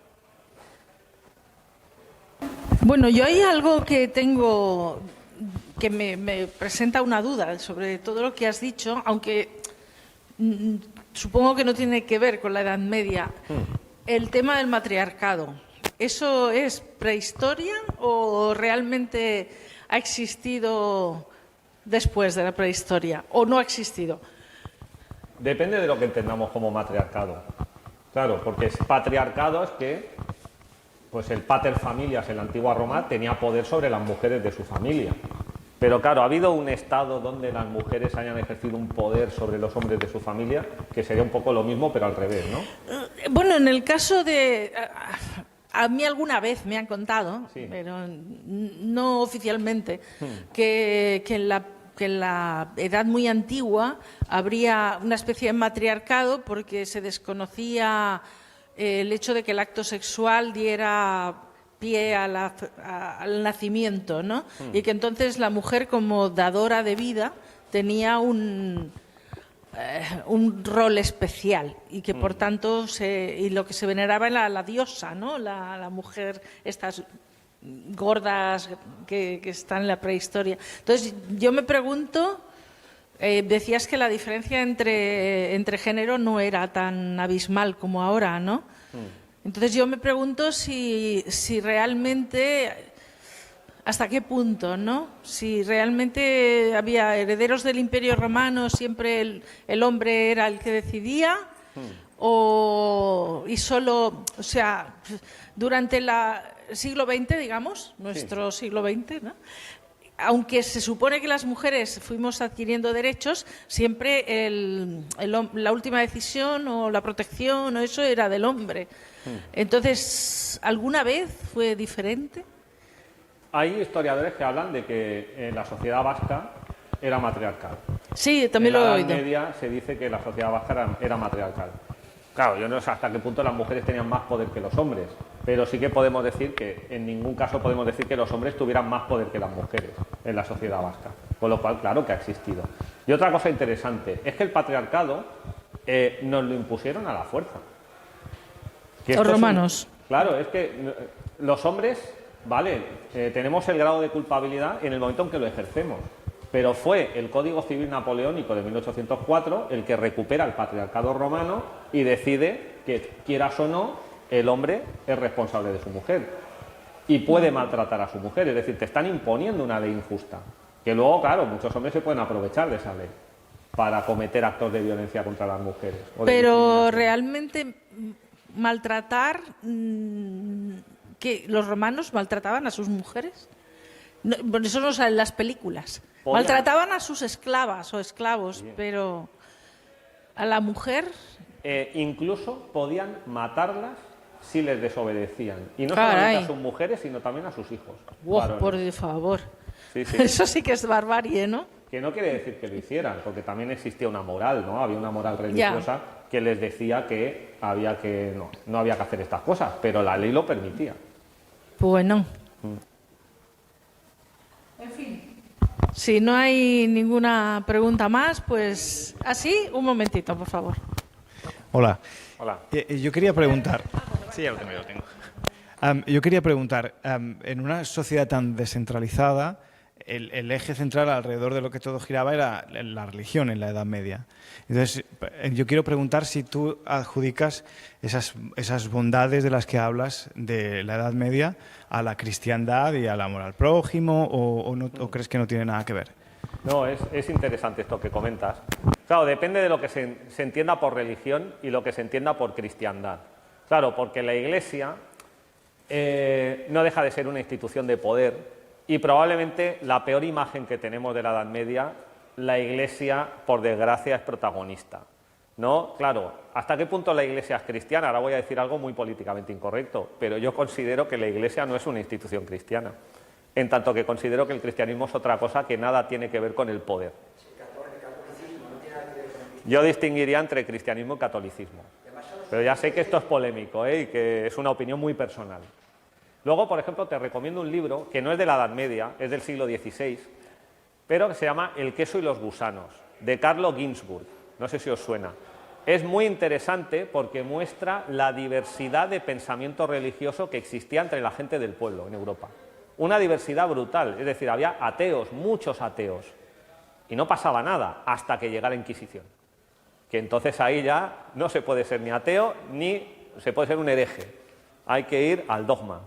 Bueno, yo hay algo que tengo que me presenta una duda sobre todo lo que has dicho, aunque supongo que no tiene que ver con la Edad Media. El tema del matriarcado, ¿eso es prehistoria o realmente ha existido después de la prehistoria o no ha existido? Depende de lo que entendamos como matriarcado. Claro, porque patriarcado es que pues el pater familias en la antigua Roma tenía poder sobre las mujeres de su familia. Pero claro, ha habido un estado donde las mujeres hayan ejercido un poder sobre los hombres de su familia, que sería un poco lo mismo, pero al revés, ¿no? Bueno, en el caso de... A mí alguna vez me han contado, sí, pero no oficialmente, que en la edad muy antigua habría una especie de matriarcado porque se desconocía el hecho de que el acto sexual diera pie al nacimiento, ¿no? Y que entonces la mujer, como dadora de vida, tenía un rol especial y que por tanto y lo que se veneraba era la diosa, ¿no? La mujer, estas gordas que están en la prehistoria. Entonces yo me pregunto, decías que la diferencia entre género no era tan abismal como ahora, ¿no? Entonces yo me pregunto si realmente, hasta qué punto, ¿no? Si realmente había herederos del Imperio Romano, siempre el hombre era el que decidía, y solo, o sea, durante el siglo XX, digamos, nuestro siglo XX, ¿no? Aunque se supone que las mujeres fuimos adquiriendo derechos, siempre la última decisión o la protección o eso era del hombre. Entonces, ¿alguna vez fue diferente? Hay historiadores que hablan de que la sociedad vasca era matriarcal. Sí, también lo he oído. En la Edad Media se dice que la sociedad vasca era matriarcal. Claro, yo no sé hasta qué punto las mujeres tenían más poder que los hombres, pero sí que podemos decir que en ningún caso podemos decir que los hombres tuvieran más poder que las mujeres en la sociedad vasca, con lo cual, claro que ha existido. Y otra cosa interesante es que el patriarcado nos lo impusieron a la fuerza. Los romanos. Claro, es que los hombres, vale, tenemos el grado de culpabilidad en el momento en que lo ejercemos. Pero fue el Código Civil Napoleónico de 1804 el que recupera el patriarcado romano y decide que, quieras o no, el hombre es responsable de su mujer y puede maltratar a su mujer. Es decir, te están imponiendo una ley injusta. Que luego, claro, muchos hombres se pueden aprovechar de esa ley para cometer actos de violencia contra las mujeres. Pero realmente maltratar, ¿que los romanos maltrataban a sus mujeres? No, bueno, eso no sale en las películas. Maltrataban a sus esclavas o esclavos, bien, pero a la mujer... incluso podían matarlas si les desobedecían. Y no solamente a sus mujeres, sino también a sus hijos. Wow, por favor. Sí, sí. Eso sí que es barbarie, ¿no? Que no quiere decir que lo hicieran, porque también existía una moral, ¿no? Había una moral religiosa que les decía que no había que hacer estas cosas, pero la ley lo permitía. Bueno. En fin. Si no hay ninguna pregunta más, pues así, un momentito, por favor. Hola. Hola. Yo quería preguntar. Sí, ya lo tengo. Yo quería preguntar, en una sociedad tan descentralizada, el eje central alrededor de lo que todo giraba era la religión en la Edad Media. Entonces, yo quiero preguntar si tú adjudicas esas bondades de las que hablas de la Edad Media a la cristiandad y al amor al prójimo, o crees que no tiene nada que ver. No, es interesante esto que comentas. Claro, depende de lo que se entienda por religión y lo que se entienda por cristiandad. Claro, porque la Iglesia no deja de ser una institución de poder y probablemente la peor imagen que tenemos de la Edad Media, la Iglesia, por desgracia, es protagonista, ¿no? Claro, ¿hasta qué punto la Iglesia es cristiana? Ahora voy a decir algo muy políticamente incorrecto, pero yo considero que la Iglesia no es una institución cristiana, en tanto que considero que el cristianismo es otra cosa que nada tiene que ver con el poder. Yo distinguiría entre cristianismo y catolicismo, pero ya sé que esto es polémico, y que es una opinión muy personal. Luego, por ejemplo, te recomiendo un libro que no es de la Edad Media, es del siglo XVI, pero que se llama El queso y los gusanos, de Carlo Ginzburg. No sé si os suena. Es muy interesante porque muestra la diversidad de pensamiento religioso que existía entre la gente del pueblo en Europa. Una diversidad brutal, es decir, había ateos, muchos ateos, y no pasaba nada hasta que llegara la Inquisición. Que entonces ahí ya no se puede ser ni ateo ni se puede ser un hereje. Hay que ir al dogma,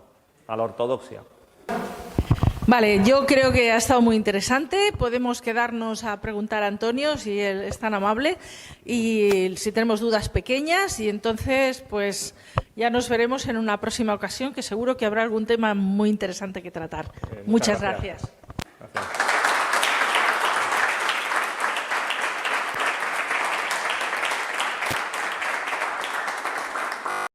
a la ortodoxia. Vale, yo creo que ha estado muy interesante. Podemos quedarnos a preguntar a Antonio, si él es tan amable, y si tenemos dudas pequeñas, y entonces pues ya nos veremos en una próxima ocasión, que seguro que habrá algún tema muy interesante que tratar. Muchas gracias. Gracias.